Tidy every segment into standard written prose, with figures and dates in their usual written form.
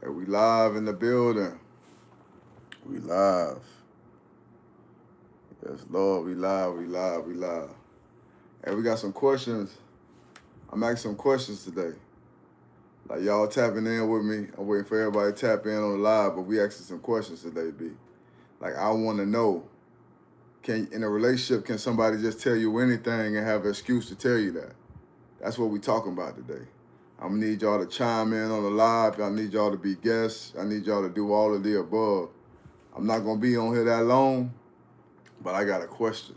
And we live in the building. We live. Yes, Lord, we live, we live, we live. And we got some questions. I'm asking some questions today. Like y'all tapping in with me. I'm waiting for everybody to tap in on the live, but we asking some questions today, B. Like I want to know, in a relationship, can somebody just tell you anything and have an excuse to tell you that? That's what we talking about today. I'm gonna need y'all to chime in on the live. I need y'all to be guests. I need y'all to do all of the above. I'm not gonna be on here that long, but I got a question.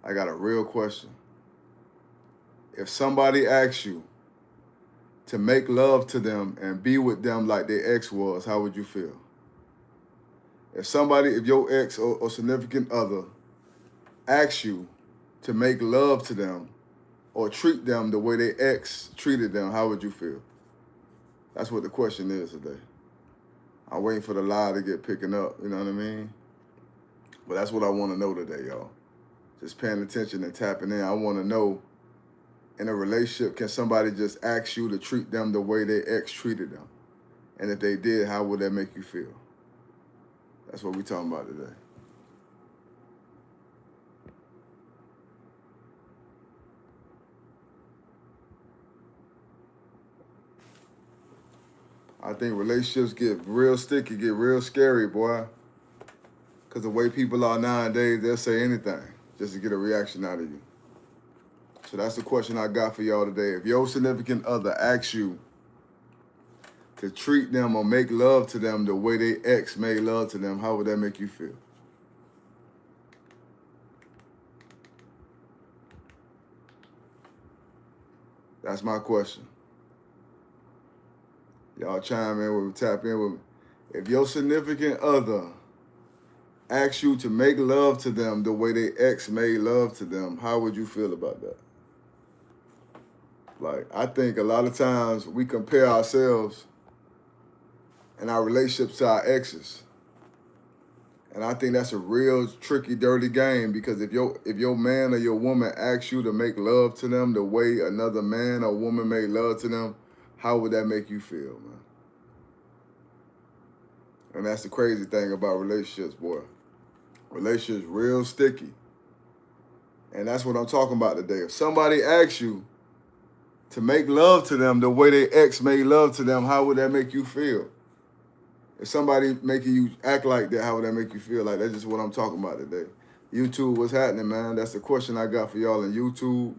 I got a real question. If somebody asks you to make love to them and be with them like their ex was, how would you feel? If your ex or significant other asks you to make love to them or treat them the way their ex treated them, how would you feel? That's what the question is today. I'm waiting for the lie to get picking up, you know what I mean? But that's what I want to know today, y'all. Just paying attention and tapping in. I want to know, in a relationship, can somebody just ask you to treat them the way their ex treated them? And if they did, how would that make you feel? That's what we're talking about today. I think relationships get real sticky, get real scary, boy. Because the way people are nowadays, they'll say anything just to get a reaction out of you. So that's the question I got for y'all today. If your significant other asks you to treat them or make love to them the way their ex made love to them, how would that make you feel? That's my question. Y'all chime in with me, tap in with me. If your significant other asks you to make love to them the way their ex made love to them, how would you feel about that? Like, I think a lot of times we compare ourselves and our relationships to our exes. And I think that's a real tricky, dirty game, because if your man or your woman asks you to make love to them the way another man or woman made love to them, how would that make you feel, man? And that's the crazy thing about relationships, boy. Relationships real sticky. And that's what I'm talking about today. If somebody asks you to make love to them the way their ex made love to them, how would that make you feel? If somebody making you act like that, how would that make you feel? Like, that's just what I'm talking about today. YouTube, what's happening, man? That's the question I got for y'all in YouTube.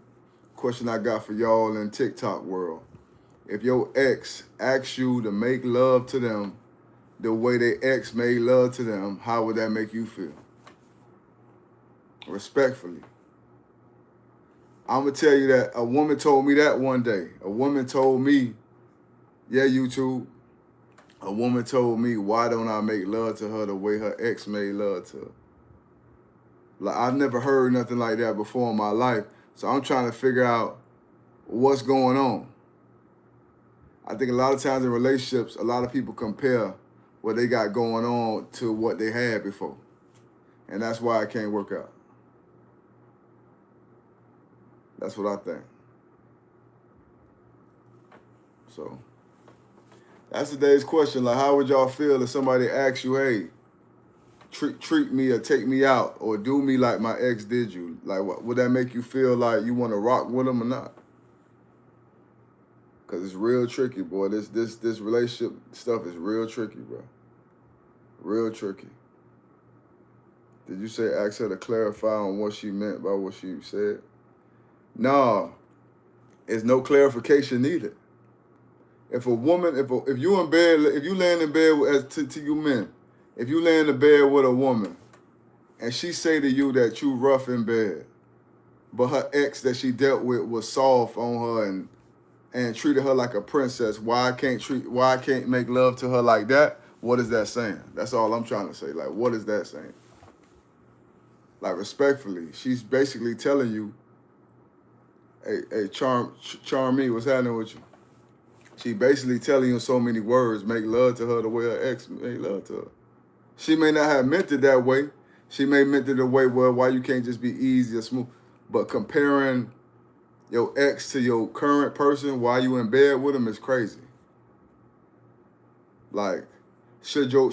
Question I got for y'all in TikTok world. If your ex asks you to make love to them the way their ex made love to them, how would that make you feel? Respectfully. I'm going to tell you that a woman told me that one day. A woman told me, yeah, YouTube, a woman told me, why don't I make love to her the way her ex made love to her? Like, I've never heard nothing like that before in my life. So I'm trying to figure out what's going on. I think a lot of times in relationships, a lot of people compare what they got going on to what they had before. And that's why it can't work out. That's what I think. So that's today's question. Like, how would y'all feel if somebody asks you, hey, treat me or take me out or do me like my ex did you? Like, what would that make you feel like you want to rock with them or not? Because it's real tricky, boy. This relationship stuff is real tricky, bro. Real tricky. Did you say ask her to clarify on what she meant by what she said? No, it's no clarification needed. If a woman, if you in bed, if you laying in bed to you men, if you laying in bed with a woman, and she say to you that you rough in bed, but her ex that she dealt with was soft on her and treated her like a princess, why I can't make love to her like that? What is that saying? That's all I'm trying to say. Like, what is that saying? Like, respectfully, she's basically telling you, hey, charm me, what's happening with you? She basically telling you in so many words, make love to her the way her ex made love to her. She may not have meant it that way. She may meant it the way, well, why you can't just be easy or smooth. But comparing your ex to your current person while you in bed with him is crazy. Like, should your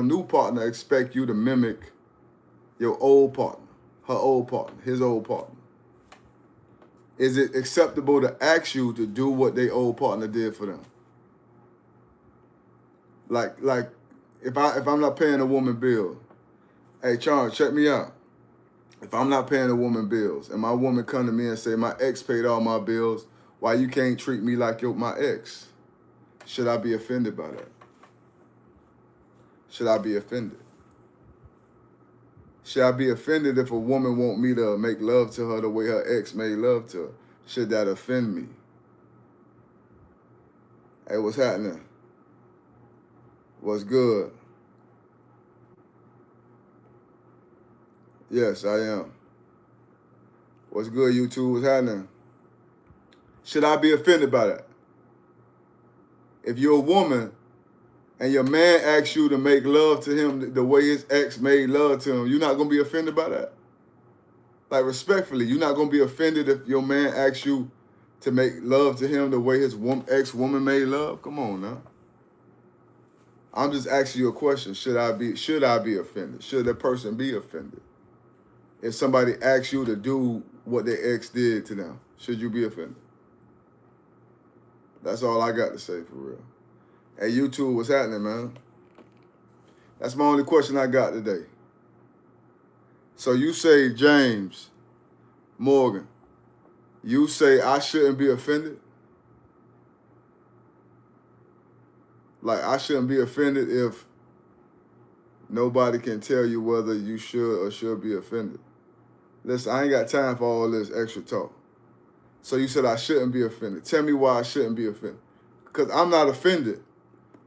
new partner expect you to mimic your old partner, her old partner, his old partner? Is it acceptable to ask you to do what their old partner did for them? Like if I'm not paying a woman bill, hey Charles, check me out. If I'm not paying a woman bills and my woman come to me and say my ex paid all my bills, why you can't treat me like my ex? Should I be offended by that? Should I be offended? Should I be offended if a woman want me to make love to her the way her ex made love to her? Should that offend me? Hey, what's happening? What's good? Yes, I am. What's good, YouTube? What's happening? Should I be offended by that? If you're a woman and your man asks you to make love to him the way his ex made love to him, you're not going to be offended by that? Like, respectfully, you're not going to be offended if your man asks you to make love to him the way his ex-woman made love? Come on now. I'm just asking you a question. Should I be offended? Should that person be offended? If somebody asks you to do what their ex did to them, should you be offended? That's all I got to say, for real. Hey, YouTube, what's happening, man? That's my only question I got today. So you say, James Morgan, you say I shouldn't be offended? Like, I shouldn't be offended if nobody can tell you whether you should or should be offended. Listen, I ain't got time for all this extra talk. So you said I shouldn't be offended. Tell me why I shouldn't be offended. Because I'm not offended.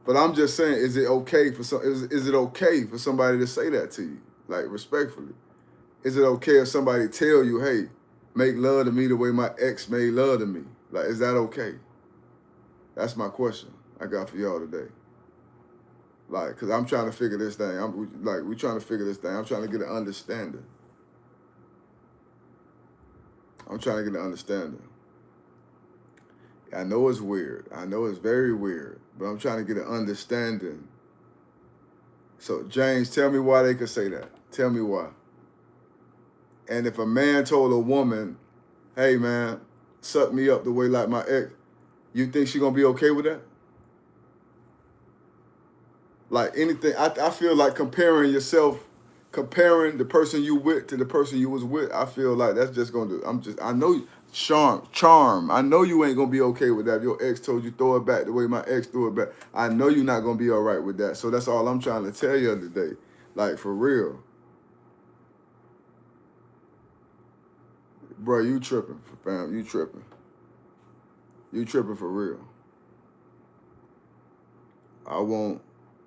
But I'm just saying, is it okay for somebody to say that to you? Like, respectfully. Is it okay if somebody tell you, hey, make love to me the way my ex made love to me? Like, is that okay? That's my question I got for y'all today. Like, because I'm trying to figure this thing. We're trying to figure this thing. I'm trying to get an understanding. I know it's weird. I know it's very weird. But I'm trying to get an understanding. So, James, tell me why they could say that. Tell me why. And if a man told a woman, hey, man, suck me up the way like my ex, you think she going to be okay with that? Like, anything, I feel like comparing the person you with to the person you was with, I feel like that's just going to, I know, charm. I know you ain't going to be okay with that. If your ex told you throw it back the way my ex threw it back, I know you're not going to be all right with that. So that's all I'm trying to tell you today. Like, for real. Bro, you tripping, fam. You tripping. You tripping for real. I want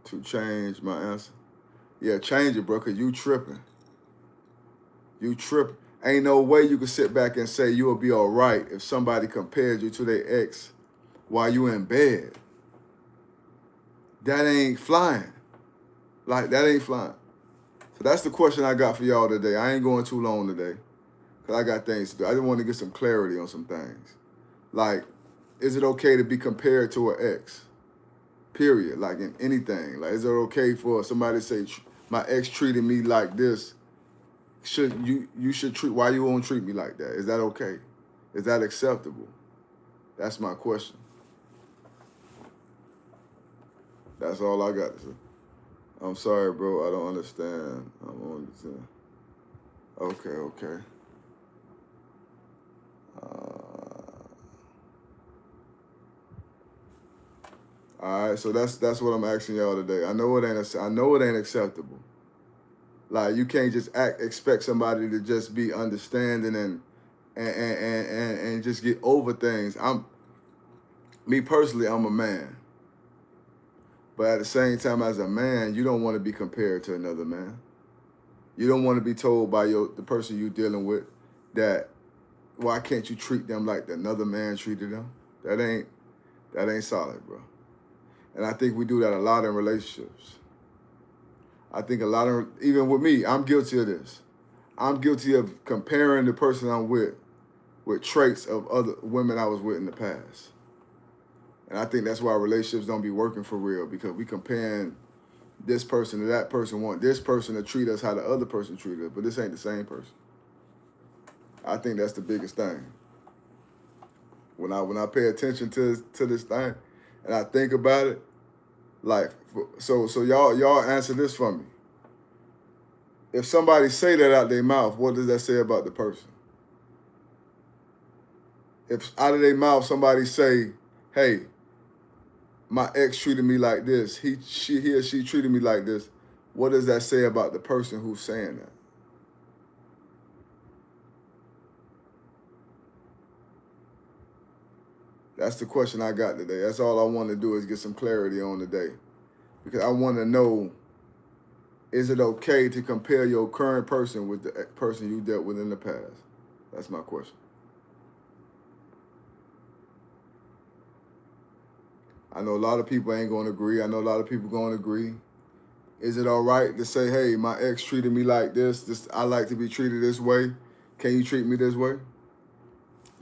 to change my answer. Yeah, change it, bro, because you tripping. You tripping. Ain't no way you can sit back and say you'll be all right if somebody compared you to their ex while you in bed. That ain't flying. Like, that ain't flying. So that's the question I got for y'all today. I ain't going too long today because I got things to do. I just want to get some clarity on some things. Like, is it okay to be compared to an ex? Period. Like, in anything. Like, is it okay for somebody to say, my ex treated me like this? You should treat, why you won't treat me like that? Is that okay? Is that acceptable? That's my question. That's all I got to say. I'm sorry, bro. I don't understand. Okay. All right, so that's what I'm asking y'all today. I know it ain't acceptable. Like, you can't just expect somebody to just be understanding and just get over things. Me personally, I'm a man. But at the same time, as a man, you don't want to be compared to another man. You don't want to be told by the person you're dealing with that, why can't you treat them like another man treated them? That ain't solid, bro. And I think we do that a lot in relationships. I think even with me, I'm guilty of this. I'm guilty of comparing the person I'm with traits of other women I was with in the past. And I think that's why relationships don't be working for real, because we comparing this person to that person, want this person to treat us how the other person treated us, but this ain't the same person. I think that's the biggest thing. When I pay attention to this thing and I think about it, like, so y'all answer this for me. If somebody say that out their mouth, what does that say about the person? If out of their mouth somebody say, hey, my ex treated me like this, he or she treated me like this, what does that say about the person who's saying that? That's the question I got today. That's all I want to do is get some clarity on today. Because I want to know, is it okay to compare your current person with the person you dealt with in the past? That's my question. I know a lot of people ain't going to agree. I know a lot of people going to agree. Is it all right to say, hey, my ex treated me like this, I like to be treated this way. Can you treat me this way?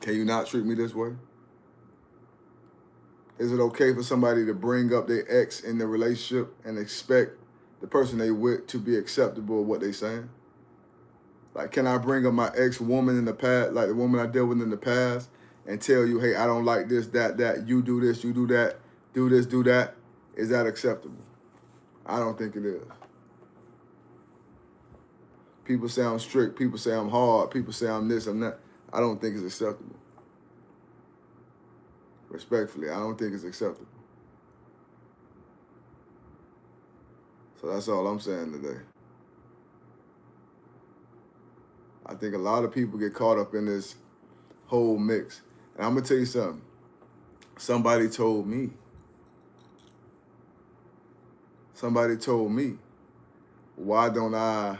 Can you not treat me this way? Is it okay for somebody to bring up their ex in the relationship and expect the person they with to be acceptable of what they saying? Like, can I bring up my ex-woman in the past, like the woman I dealt with in the past, and tell you, hey, I don't like this, that, you do this, you do that, do this, do that? Is that acceptable? I don't think it is. People say I'm strict, people say I'm hard, people say I'm this, I'm that. I don't think it's acceptable. Respectfully, I don't think it's acceptable. So that's all I'm saying today. I think a lot of people get caught up in this whole mix. And I'm going to tell you something. Somebody told me, why don't I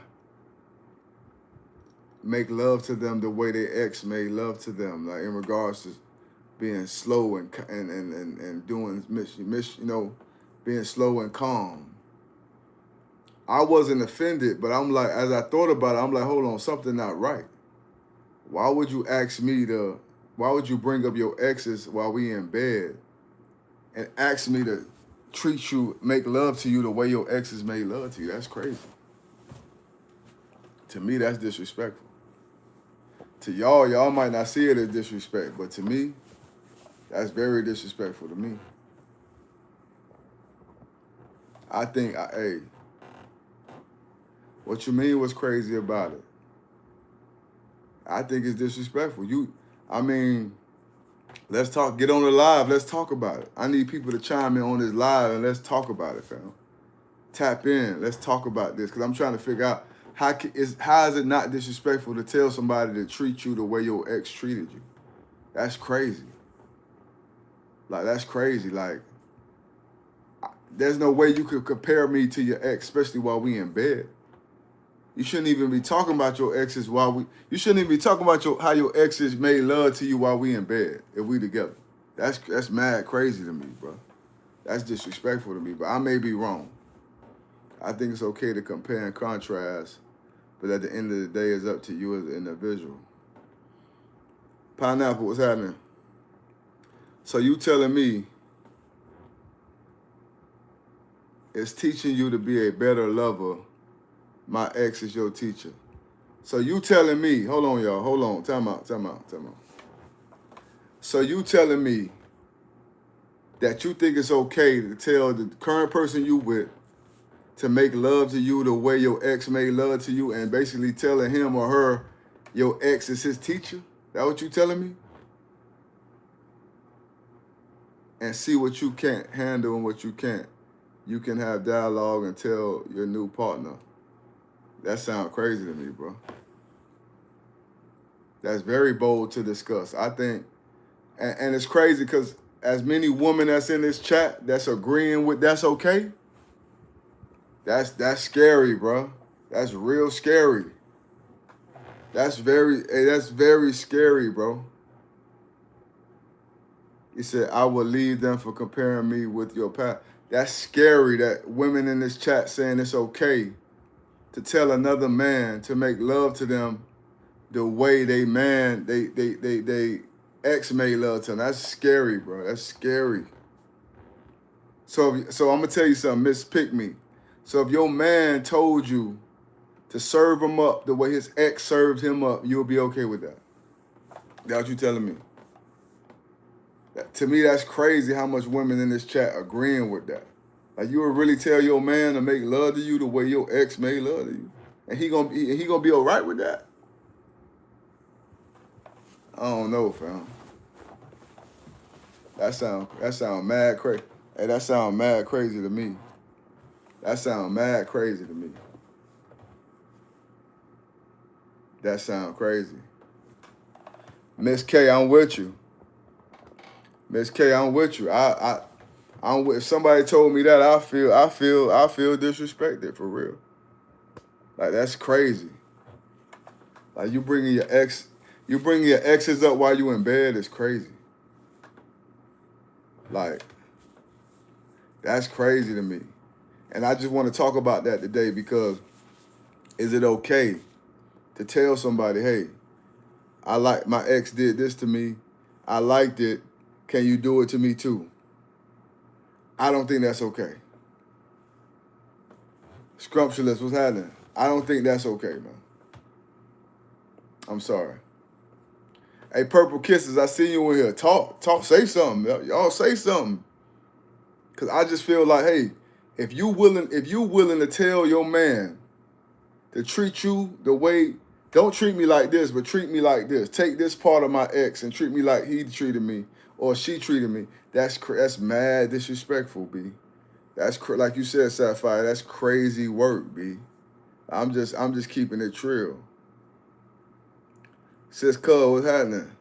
make love to them the way their ex made love to them, like in regards to being slow and doing, being slow and calm. I wasn't offended, but I'm like, as I thought about it, I'm like, hold on, something not right. Why would you bring up your exes while we in bed and ask me to treat you, make love to you the way your exes made love to you? That's crazy. To me, that's disrespectful. To y'all might not see it as disrespect, but to me, that's very disrespectful to me. I think, hey, what you mean was crazy about it? I think it's disrespectful. Let's talk, get on the live, let's talk about it. I need people to chime in on this live and let's talk about it, fam. Tap in, let's talk about this, because I'm trying to figure out how is it not disrespectful to tell somebody to treat you the way your ex treated you? That's crazy. Like, that's crazy. Like, there's no way you could compare me to your ex, especially while we in bed. You shouldn't even be talking about your exes you shouldn't even be talking about how your exes made love to you while we in bed, if we together. That's mad crazy to me, bro. That's disrespectful to me, but I may be wrong. I think it's okay to compare and contrast, but at the end of the day, it's up to you as an individual. Pineapple, what's happening? So you telling me it's teaching you to be a better lover, my ex is your teacher. So you telling me, hold on, y'all, hold on, time out. So you telling me that you think it's okay to tell the current person you with to make love to you the way your ex made love to you, and basically telling him or her your ex is his teacher? That what you telling me? And see what you can't handle and what you can't. You can have dialogue and tell your new partner. That sounds crazy to me, bro. That's very bold to discuss. I think, and it's crazy because as many women that's in this chat that's agreeing with that's okay, that's scary, bro. That's real scary. That's very scary, bro. He said, I will leave them for comparing me with your past. That's scary that women in this chat saying it's okay to tell another man to make love to them the way they ex made love to them. That's scary, bro. That's scary. So I'm gonna tell you something, Miss Pick Me. So if your man told you to serve him up the way his ex served him up, you'll be okay with that. That's what you telling me. To me, that's crazy how much women in this chat agreeing with that. Like you would really tell your man to make love to you the way your ex made love to you, and he gonna be all right with that. I don't know, fam. That sound mad crazy. Hey, that sound mad crazy to me. That sound mad crazy to me. That sound crazy. Miss K, I'm with you. Miss K, I'm with you. I'm with. If somebody told me that, I feel disrespected for real. Like that's crazy. Like you bringing your exes up while you in bed is crazy. Like that's crazy to me. And I just want to talk about that today because is it okay to tell somebody, hey, I like my ex did this to me. I liked it. Can you do it to me too? I don't think that's okay. Scrumptious, what's happening? I don't think that's okay, man. I'm sorry. Hey, Purple Kisses, I see you in here. Talk, say something. Y'all say something. Cause I just feel like, hey, if you willing to tell your man to treat you the way, don't treat me like this, but treat me like this. Take this part of my ex and treat me like he treated me or she treated me. That's mad disrespectful, B. That's like you said, Sapphire. That's crazy work, B. I'm just keeping it real. Sis Cub, what's happening?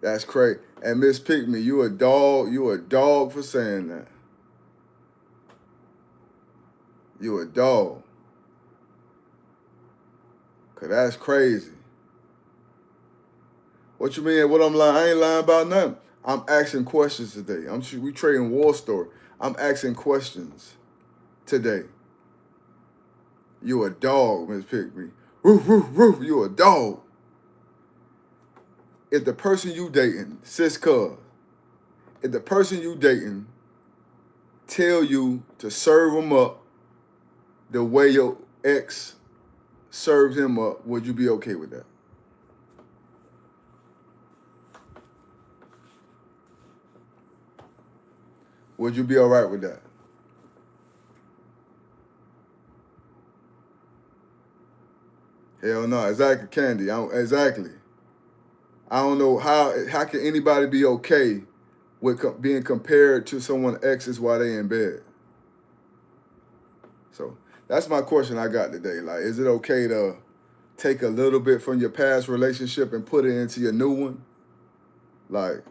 That's crazy. And Miss Pick Me, you a dog. You a dog for saying that. You a dog. Cause that's crazy. What you mean? What I'm lying? I ain't lying about nothing. I'm asking questions today. We trading war story. I'm asking questions today. You a dog, Miss Pick Me. Roof, roof, roof. You a dog. If the person you dating, sis cuz, if the person you dating tell you to serve him up the way your ex served him up, would you be okay with that? Would you be all right with that? Hell no, exactly, Candy. Exactly. I don't know how can anybody be okay with being compared to someone's exes while they in bed. So that's my question I got today. Like, is it okay to take a little bit from your past relationship and put it into your new one? Like,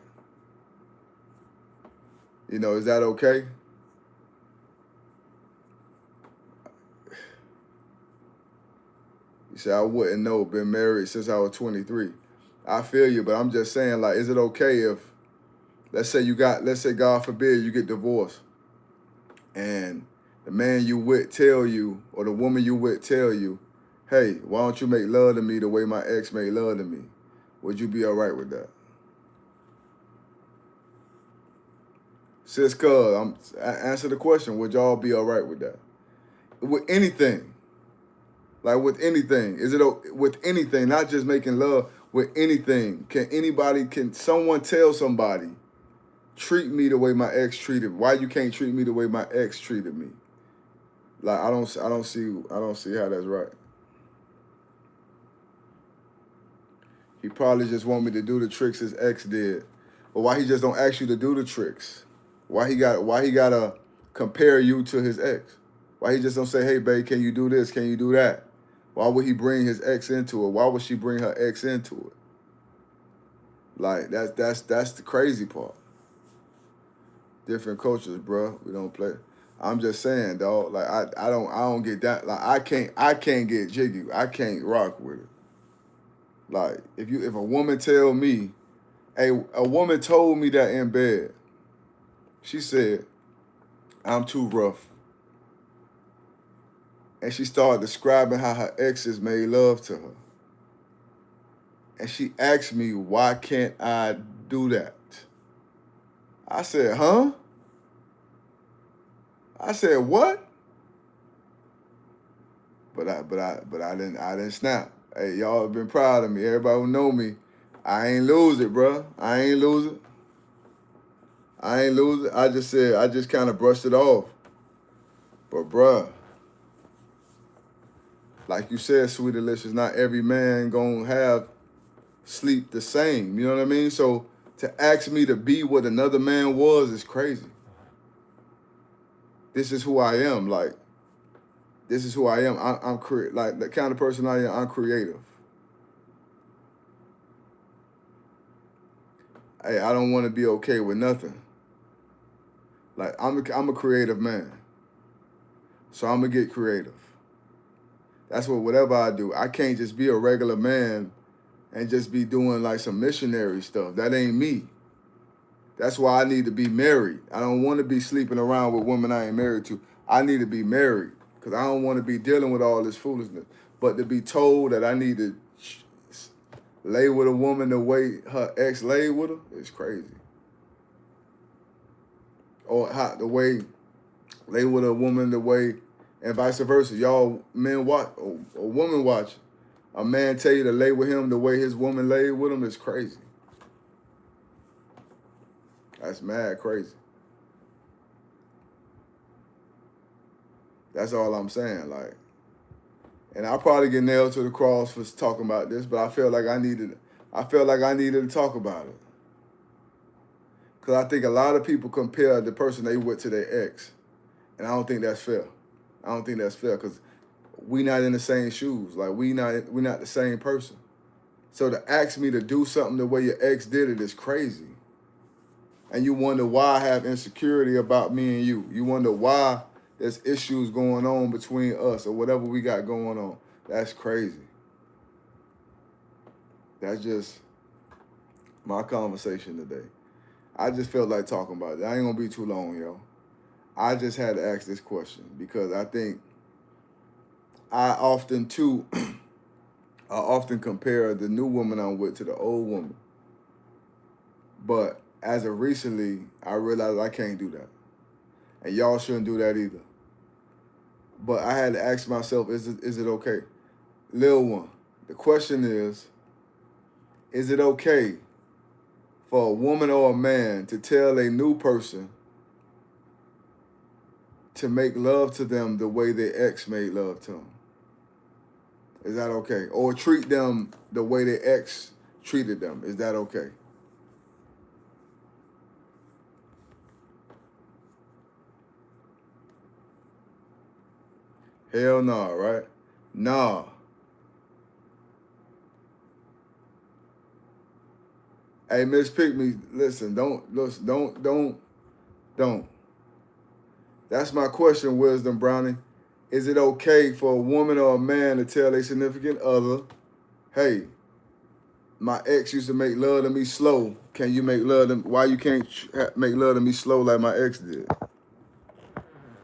is that okay? You say, I wouldn't know, been married since I was 23. I feel you, but I'm just saying, like, is it okay if, let's say God forbid you get divorced and the man you with tell you, or the woman you with tell you, hey, why don't you make love to me the way my ex made love to me? Would you be all right with that? Sis Cuz, answer the question. Would y'all be all right with that? With anything. Like with anything. Is it with anything, not just making love, with anything? Can someone tell somebody, treat me the way my ex treated? Why you can't treat me the way my ex treated me? Like I don't see how that's right. He probably just want me to do the tricks his ex did. But why he just don't ask you to do the tricks? Why he gotta compare you to his ex? Why he just don't say, hey babe, can you do this? Can you do that? Why would he bring his ex into it? Why would she bring her ex into it? Like that's the crazy part. Different cultures, bro. We don't play. I'm just saying, dog. Like I don't get that. Like I can't get jiggy. I can't rock with it. Like if a woman tell me, a woman told me that in bed. She said, I'm too rough. And she started describing how her exes made love to her. And she asked me, why can't I do that? I said, huh? I said, what? But I didn't snap. Hey, y'all have been proud of me. Everybody who know me, I ain't lose it, bro. I ain't lose it. I ain't lose it. I just said, I just kind of brushed it off. But bruh, like you said, Sweet Delicious, not every man gonna have sleep the same. You know what I mean? So to ask me to be what another man was is crazy. This is who I am. Like, this is who I am. I'm like the kind of person I am. I'm creative. Hey, I don't want to be okay with nothing. Like I'm a creative man. So I'm gonna get creative. That's what whatever I do. I can't just be a regular man and just be doing like some missionary stuff. That ain't me. That's why I need to be married. I don't want to be sleeping around with women I ain't married to. I need to be married because I don't want to be dealing with all this foolishness. But to be told that I need to lay with a woman the way her ex laid with her is crazy. Or the way lay with a woman the way, and vice versa. Y'all men watch, or woman watch, a man tell you to lay with him the way his woman laid with him is crazy. That's mad crazy. That's all I'm saying. Like, and I'll probably get nailed to the cross for talking about this, but I felt like I needed to talk about it. Because I think a lot of people compare the person they with to their ex. And I don't think that's fair. I don't think that's fair because we not in the same shoes. Like, we not the same person. So to ask me to do something the way your ex did it is crazy. And you wonder why I have insecurity about me and you. You wonder why there's issues going on between us or whatever we got going on. That's crazy. That's just my conversation today. I just felt like talking about it. I ain't gonna be too long, yo. I just had to ask this question because I think I often compare the new woman I'm with to the old woman. But as of recently, I realized I can't do that. And y'all shouldn't do that either. But I had to ask myself, is it okay? Lil one, the question is it okay for a woman or a man to tell a new person to make love to them the way their ex made love to them? Is that okay? Or treat them the way their ex treated them? Is that okay? Hell no, right? Nah. Hey, Miss Pick Me, listen, don't. That's my question, Wisdom Brownie. Is it okay for a woman or a man to tell a significant other, hey, my ex used to make love to me slow. Can you make love to me? Why you can't make love to me slow like my ex did?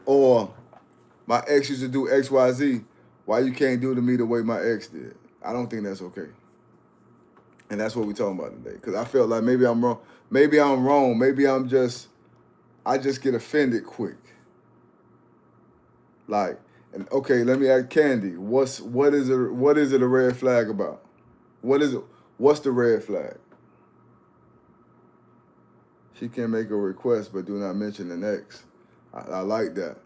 Or my ex used to do X, Y, Z. Why you can't do to me the way my ex did? I don't think that's okay. And that's what we're talking about today. Because I felt like maybe I'm wrong. Maybe I'm wrong. Maybe I just get offended quick. Like, and okay, let me ask Candy. What is it a red flag about? What is it? What's the red flag? She can make a request, but do not mention an ex. I like that.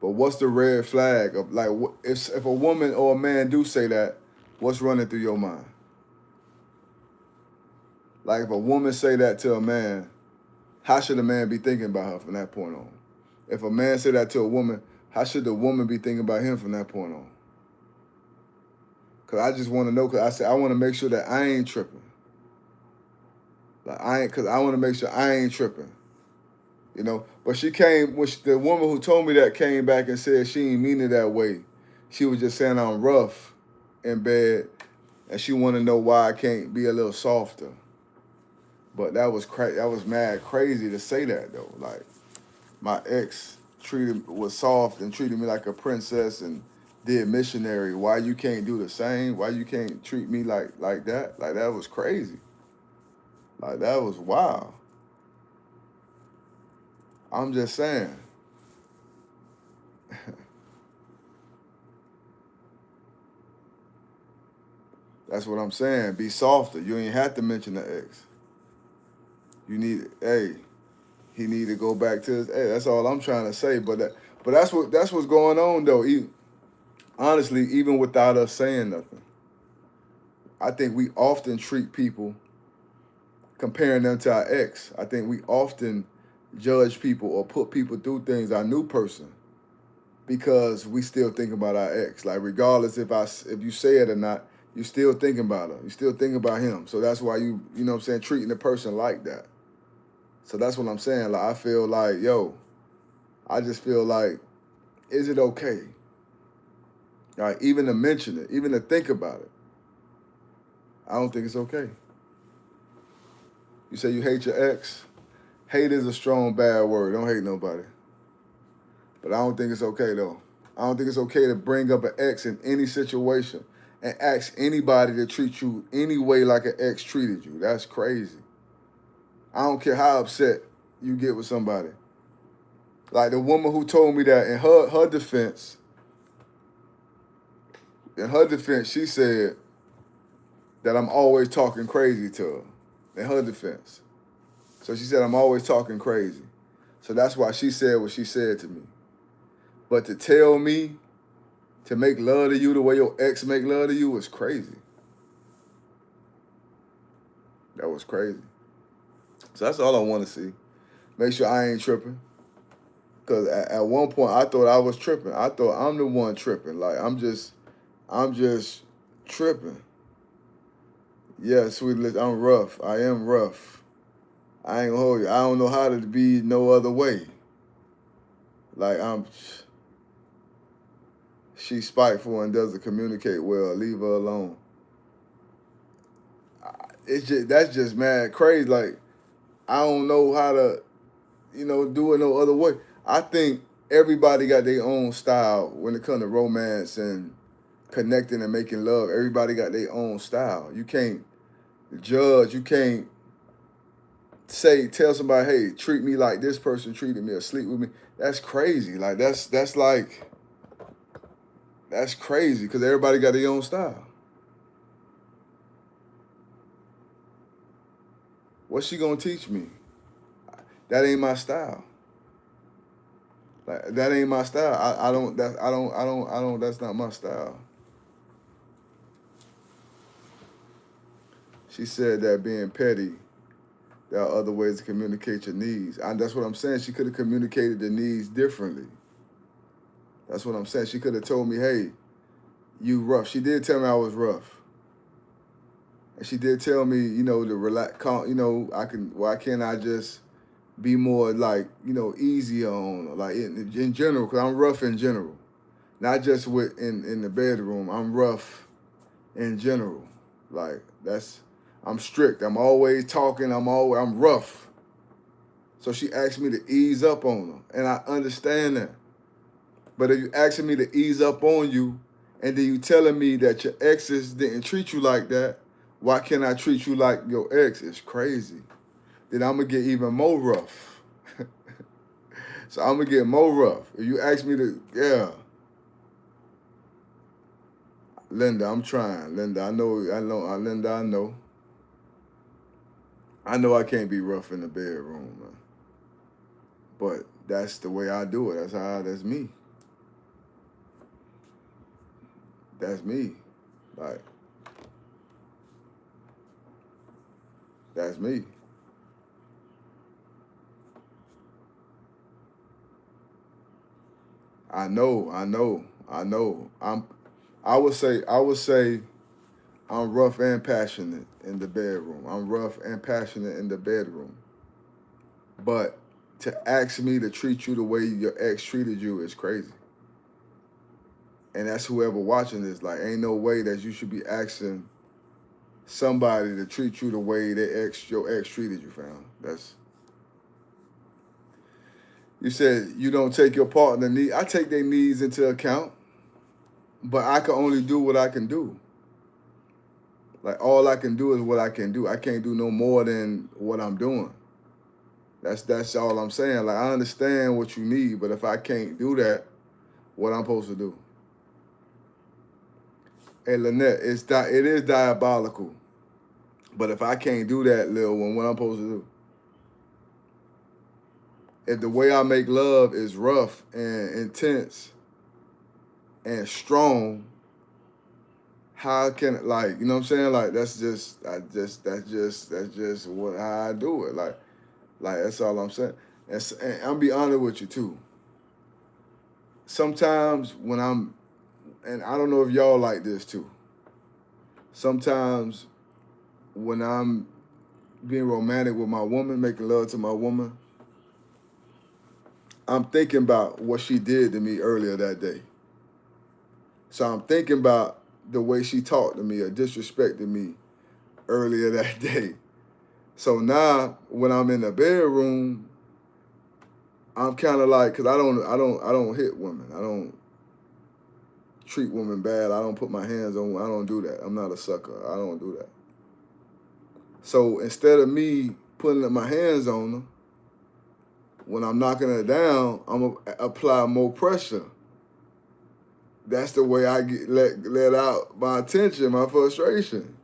But what's the red flag of like if a woman or a man do say that, what's running through your mind? Like if a woman say that to a man, how should a man be thinking about her from that point on? If a man say that to a woman, how should the woman be thinking about him from that point on? Cause I just want to know. Cause I want to make sure that I ain't tripping. Cause I want to make sure I ain't tripping. You know. But the woman who told me that came back and said she ain't mean it that way. She was just saying I'm rough in bed, and she want to know why I can't be a little softer. But that was mad crazy to say that though. Like my ex was soft and treated me like a princess and did missionary. Why you can't do the same? Why you can't treat me like that? Like that was crazy. Like that was wild. I'm just saying. That's what I'm saying. Be softer. You ain't have to mention the ex. You need, hey, he need to go back to his. Hey, that's all I'm trying to say. But that's what's going on though. Honestly, even without us saying nothing, I think we often treat people comparing them to our ex. I think we often judge people or put people through things, our new person, because we still think about our ex. Like regardless if you say it or not, you still thinking about her. You still thinking about him. So that's why you know what I'm saying, treating the person like that. So that's what I'm saying. Like I feel like, I just feel like, is it okay? Like even to mention it, even to think about it. I don't think it's okay. You say you hate your ex. Hate is a strong, bad word. Don't hate nobody. But I don't think it's okay, though. I don't think it's okay to bring up an ex in any situation and ask anybody to treat you any way like an ex treated you. That's crazy. I don't care how upset you get with somebody. Like the woman who told me that in her defense, she said that I'm always talking crazy to her. In her defense. So she said I'm always talking crazy. So that's why she said what she said to me. But to tell me to make love to you the way your ex make love to you was crazy. That was crazy. So that's all I want to see. Make sure I ain't tripping. Because at one point I thought I was tripping. I thought I'm the one tripping. Like I'm just tripping. Yeah, sweet list, I'm rough. I am rough. I ain't gonna hold you. I don't know how to be no other way. Like she's spiteful and doesn't communicate well. Leave her alone. That's just mad crazy. Like I don't know how to, do it no other way. I think everybody got their own style when it comes to romance and connecting and making love. Everybody got their own style. You can't judge. You can't tell somebody, hey, treat me like this person treated me or sleep with me. That's crazy. Like that's crazy because everybody got their own style. What's she gonna teach me? That ain't my style. Like that ain't my style. That's not my style. She said that being petty, there are other ways to communicate your needs. And that's what I'm saying. She could have communicated the needs differently. That's what I'm saying. She could have told me, hey, you rough. She did tell me I was rough. And she did tell me, to relax, why can't I just be more like, easier on her, like in general, because I'm rough in general. Not just in the bedroom. I'm rough in general. Like I'm strict. I'm always talking. I'm rough. So she asked me to ease up on her. And I understand that. But if you asking me to ease up on you, and then you telling me that your exes didn't treat you like that, why can't I treat you like your ex? It's crazy. Then I'm going to get even more rough. So I'm going to get more rough. If you ask me to, yeah. Linda, I'm trying. Linda, I know. Linda, I know. I know I can't be rough in the bedroom, man. But that's the way I do it. That's me. That's me. Like, that's me. I know. I would say I'm rough and passionate in the bedroom. I'm rough and passionate in the bedroom. But to ask me to treat you the way your ex treated you is crazy. And that's whoever watching this. Like, ain't no way that you should be asking somebody to treat you the way your ex treated you, fam. You said you don't take your partner need. I take their needs into account, but I can only do what I can do. Like all I can do is what I can do. I can't do no more than what I'm doing. That's all I'm saying. Like I understand what you need, but if I can't do that, what I'm supposed to do? Hey, Lynette, it is diabolical. But if I can't do that, Lil one, what I'm supposed to do? If the way I make love is rough and intense and strong, how can it, like, you know what I'm saying? Like that's just what how I do it. Like that's all I'm saying. And I'm be honest with you too. Sometimes when and I don't know if y'all like this too. Sometimes when I'm being romantic with my woman, making love to my woman, I'm thinking about what she did to me earlier that day. So I'm thinking about the way she talked to me or disrespected me earlier that day. So now when I'm in the bedroom, I'm kind of like, cause I don't hit women. I don't treat women bad. I don't put my hands on. I don't do that. I'm not a sucker. I don't do that. So instead of me putting my hands on her, when I'm knocking her down, I'm gonna apply more pressure. That's the way I get let out my tension, my frustration.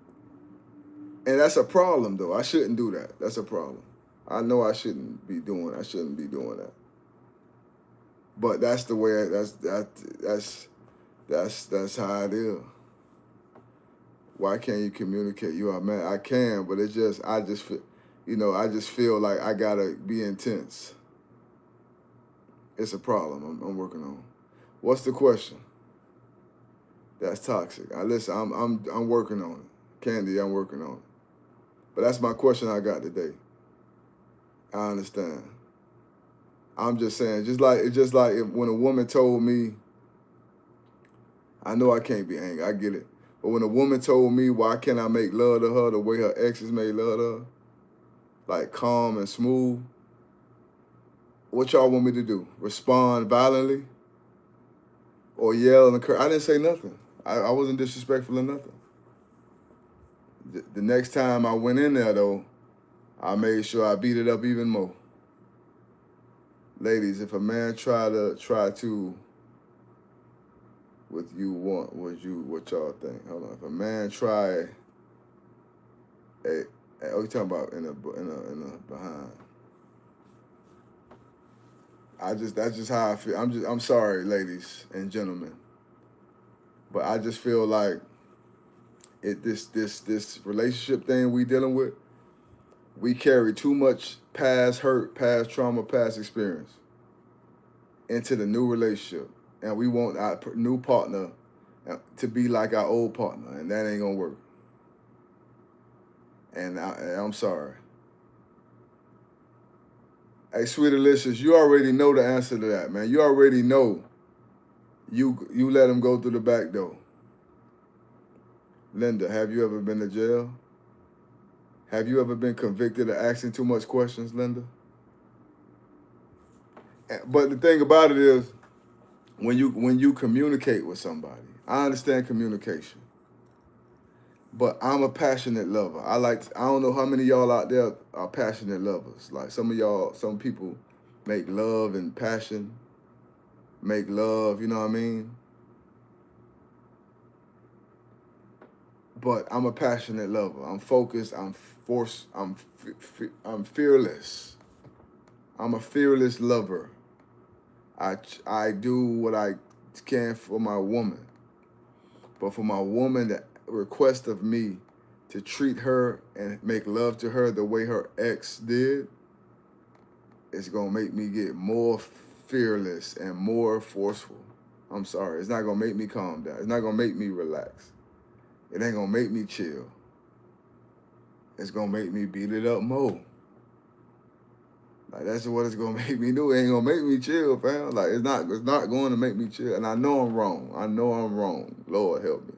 And that's a problem though. I shouldn't do that. That's a problem. I know I shouldn't be doing that. But that's the way that's how it is. Why can't you communicate? You are man. I can, but I just feel I just feel like I gotta be intense. It's a problem I'm working on. What's the question? That's toxic. Listen, I'm working on it. Candy, I'm working on it. But that's my question I got today. I understand. I'm just saying, just like when a woman told me, I know I can't be angry, I get it. But when a woman told me why can't I make love to her the way her exes made love to her, like calm and smooth, what y'all want me to do? Respond violently? Or yell and curse? I didn't say nothing. I wasn't disrespectful or nothing. The next time I went in there though, I made sure I beat it up even more. Ladies, if a man try to what y'all think? Hold on. If a man try you talking about in a behind. That's just how I feel. I'm sorry, ladies and gentlemen. But I just feel like this relationship thing we dealing with, we carry too much past hurt, past trauma, past experience into the new relationship. And we want our new partner to be like our old partner, and that ain't gonna work. And I'm sorry. Hey, Sweet Delicious, you already know the answer to that, man. You already know you let him go through the back door. Linda, have you ever been to jail? Have you ever been convicted of asking too much questions, Linda? But the thing about it is, when you communicate with somebody, I understand communication. But I'm a passionate lover. I don't know how many of y'all out there are passionate lovers. Like some people make love and passion, make love, you know what I mean? But I'm a passionate lover. I'm focused, I'm fearless. I'm a fearless lover. I do what I can for my woman. But for my woman to request of me to treat her and make love to her the way her ex did, it's gonna make me get more fearless and more forceful. I'm sorry. It's not gonna make me calm down. It's not gonna make me relax. It ain't gonna make me chill. It's gonna make me beat it up more. Like that's what it's gonna make me do. It ain't gonna make me chill, fam. Like it's not going to make me chill. And I know I'm wrong. Lord help me.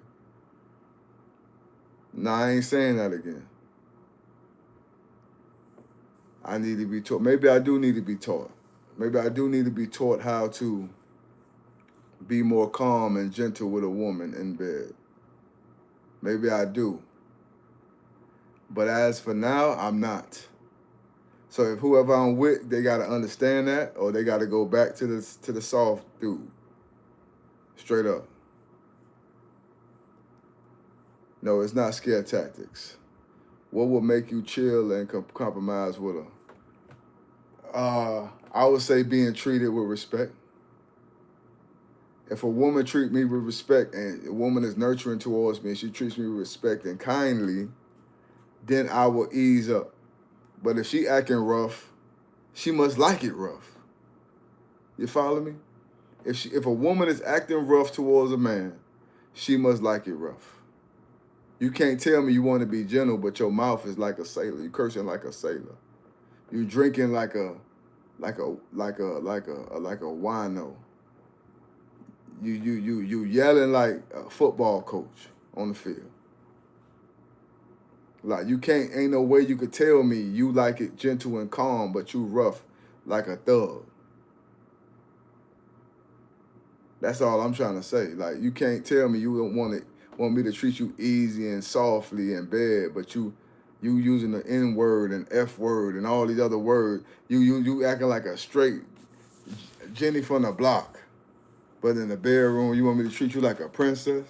Nah, I ain't saying that again. I need to be taught. Maybe I do need to be taught. Maybe I do need to be taught how to be more calm and gentle with a woman in bed. Maybe I do. But as for now, I'm not. So if whoever I'm with, they gotta understand that, or they gotta go back to the soft dude. Straight up. No, it's not scare tactics. What will make you chill and compromise with her? I would say being treated with respect. If a woman treat me with respect and a woman is nurturing towards me and she treats me with respect and kindly, then I will ease up. But if she acting rough, she must like it rough. You follow me? If a woman is acting rough towards a man, she must like it rough. You can't tell me you want to be gentle, but your mouth is like a sailor. You cursing like a sailor. You drinking like a wino. You yelling like a football coach on the field. Like ain't no way you could tell me you like it gentle and calm, but you rough like a thug. That's all I'm trying to say. Like you can't tell me you don't want me to treat you easy and softly in bed, but you using the N word and F word and all these other words. You acting like a straight Jenny from the block. But in the bedroom, you want me to treat you like a princess?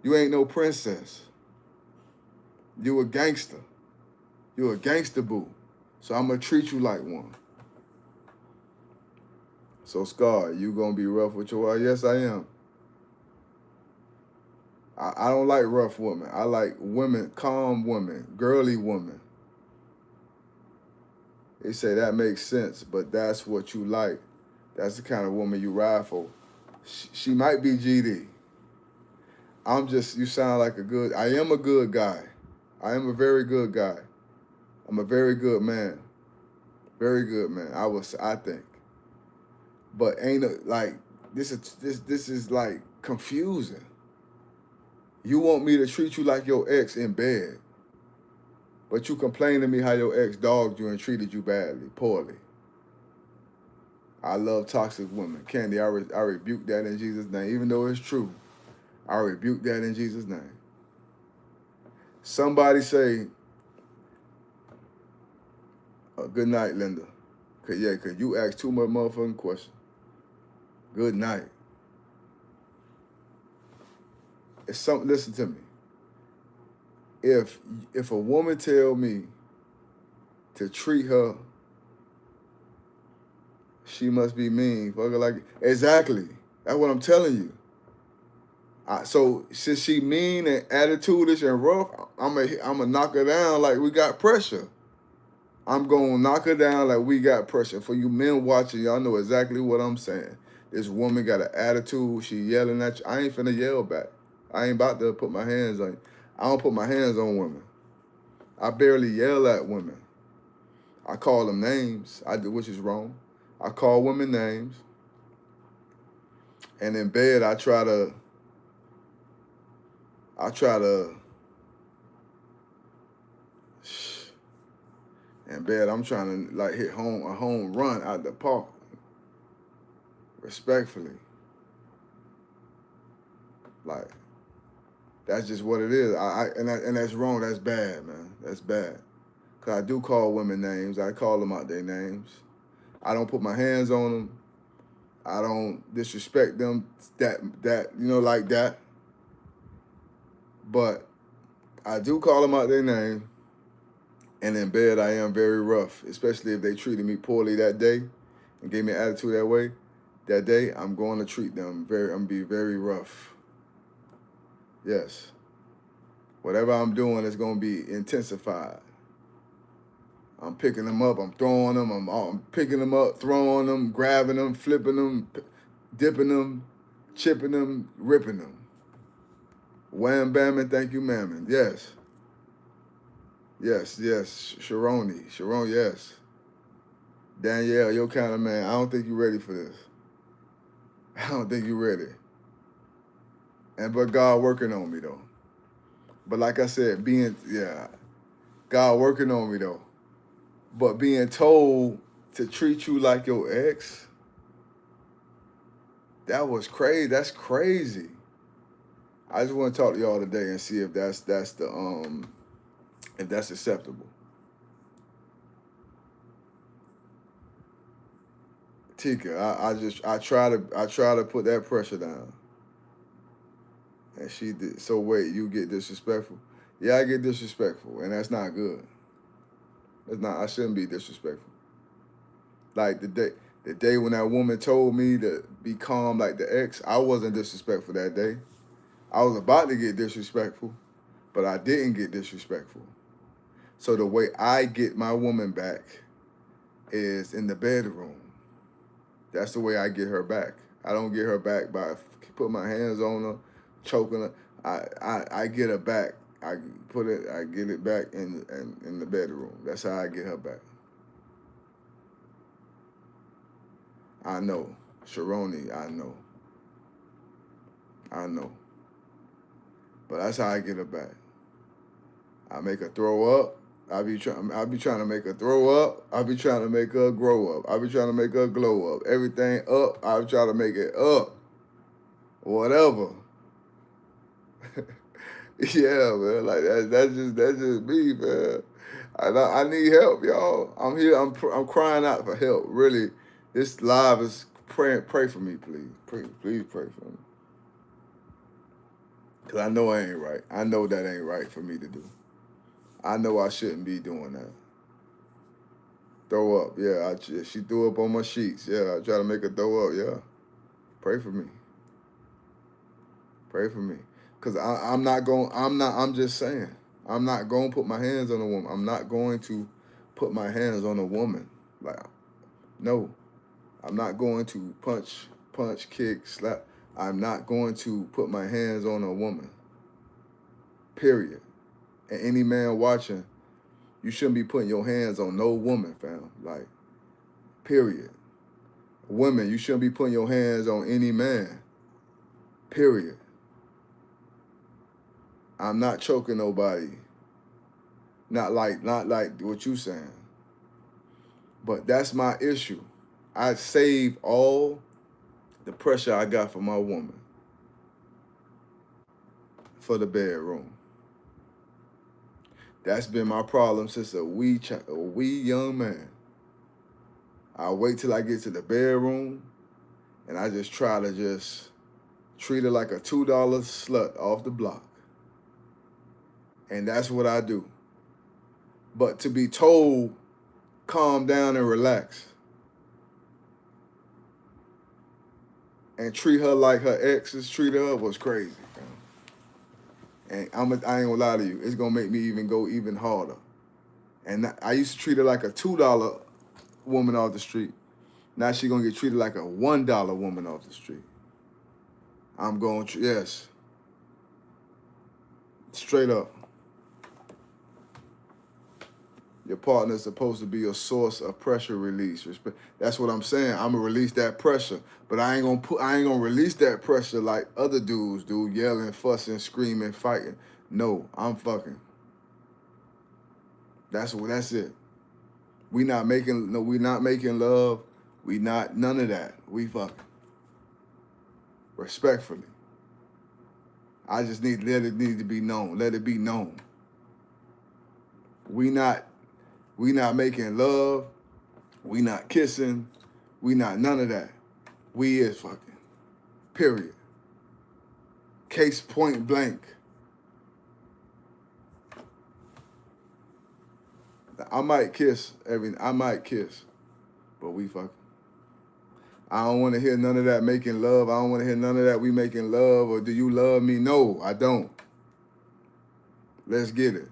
You ain't no princess. You a gangster. You a gangster boo. So I'm going to treat you like one. So, Scar, you going to be rough with your wife? Yes, I am. I don't like rough women. I like women, calm women, girly women. They say that makes sense, but that's what you like. That's the kind of woman you ride for. She might be GD. You sound like I am a good guy. I am a very good guy. I'm a very good man. Very good man, I think. But this is like confusing. You want me to treat you like your ex in bed, but you complain to me how your ex dogged you and treated you badly, poorly. I love toxic women. Candy, I rebuke that in Jesus' name. Even though it's true, I rebuke that in Jesus' name. Somebody say, good night, Linda. Cause you ask too much motherfucking questions. Good night. Listen to me. If a woman tell me to treat her, she must be mean. Fuck her like exactly. That's what I'm telling you. So since she mean and attitudish and rough, I'm gonna knock her down like we got pressure. I'm gonna knock her down like we got pressure. For you men watching, y'all know exactly what I'm saying. This woman got an attitude. She yelling at you. I ain't finna yell back. I ain't about to put my hands on you. I don't put my hands on women. I barely yell at women. I call them names. I do, which is wrong. I call women names. And in bed, I try to in bed, I'm trying to like hit a home run out the park. Respectfully. Like, that's just what it is. And that's wrong. That's bad, man. That's bad. Cause I do call women names. I call them out their names. I don't put my hands on them. I don't disrespect them like that. But I do call them out their name. And in bed, I am very rough, especially if they treated me poorly that day and gave me an attitude that way. That day, I'm going to treat them I'm going to be very rough. Yes. Whatever I'm doing is going to be intensified. I'm picking them up, I'm throwing them, I'm picking them up, throwing them, grabbing them, flipping them, dipping them, chipping them, ripping them. Wham, bam, and thank you, mammin. Yes. Yes. Sharon, yes. Danielle, your kind of man. I don't think you're ready for this. I don't think you're ready. But God working on me, though. But like I said, God working on me, though. But being told to treat you like your ex, that was crazy. That's crazy. I just want to talk to y'all today and see if that's acceptable. Tika, I try to put that pressure down. And she did. So wait, you get disrespectful? Yeah, I get disrespectful, and that's not good. That's not. I shouldn't be disrespectful. Like the day when that woman told me to be calm like the ex, I wasn't disrespectful that day. I was about to get disrespectful, but I didn't get disrespectful. So the way I get my woman back is in the bedroom. That's the way I get her back. I don't get her back by put my hands on her, choking her. I get her back. I get it back in the bedroom. That's how I get her back. I know. Sharoni, I know. But that's how I get her back. I make her throw up. I be trying to make her throw up. I be trying to make her grow up. I be trying to make her glow up. Everything up. I try to make it up. Whatever. Yeah, man. Like that's just me, man. I need help, y'all. I'm here. I'm crying out for help. Really, this live is praying. Pray for me, please. Please pray for me. Cause I know I ain't right. I know that ain't right for me to do. I know I shouldn't be doing that. Throw up, yeah. She threw up on my sheets. Yeah, I try to make her throw up. Yeah. Pray for me. Pray for me. Cause I'm just saying. I'm not going to put my hands on a woman. I'm not going to put my hands on a woman. Like, no. I'm not going to punch, kick, slap. I'm not going to put my hands on a woman. Period. And any man watching, you shouldn't be putting your hands on no woman, fam. Like, period. Women, you shouldn't be putting your hands on any man. Period. I'm not choking nobody. Not like what you saying. But that's my issue. I save all the pressure I got for my woman for the bedroom. That's been my problem since a wee young man. I wait till I get to the bedroom, and I just try to just treat her like a $2 slut off the block. And that's what I do. But to be told, calm down and relax, and treat her like her exes treated her was crazy. And I ain't gonna lie to you, it's gonna make me go even harder. And I used to treat her like a $2 woman off the street. Now she gonna get treated like a $1 woman off the street. I'm going, yes. Straight up. Your partner is supposed to be a source of pressure release. That's what I'm saying. I'm gonna release that pressure, but I ain't gonna release that pressure like other dudes do, yelling, fussing, screaming, fighting. No, I'm fucking. That's it. We not making love. We not none of that. We fucking. Respectfully. I just need to be known. Let it be known. We not making love. We not kissing. We not none of that. We is fucking. Period. Case point blank. I might kiss, but we fucking. I don't want to hear none of that making love. I don't want to hear none of that we making love or do you love me? No, I don't. Let's get it.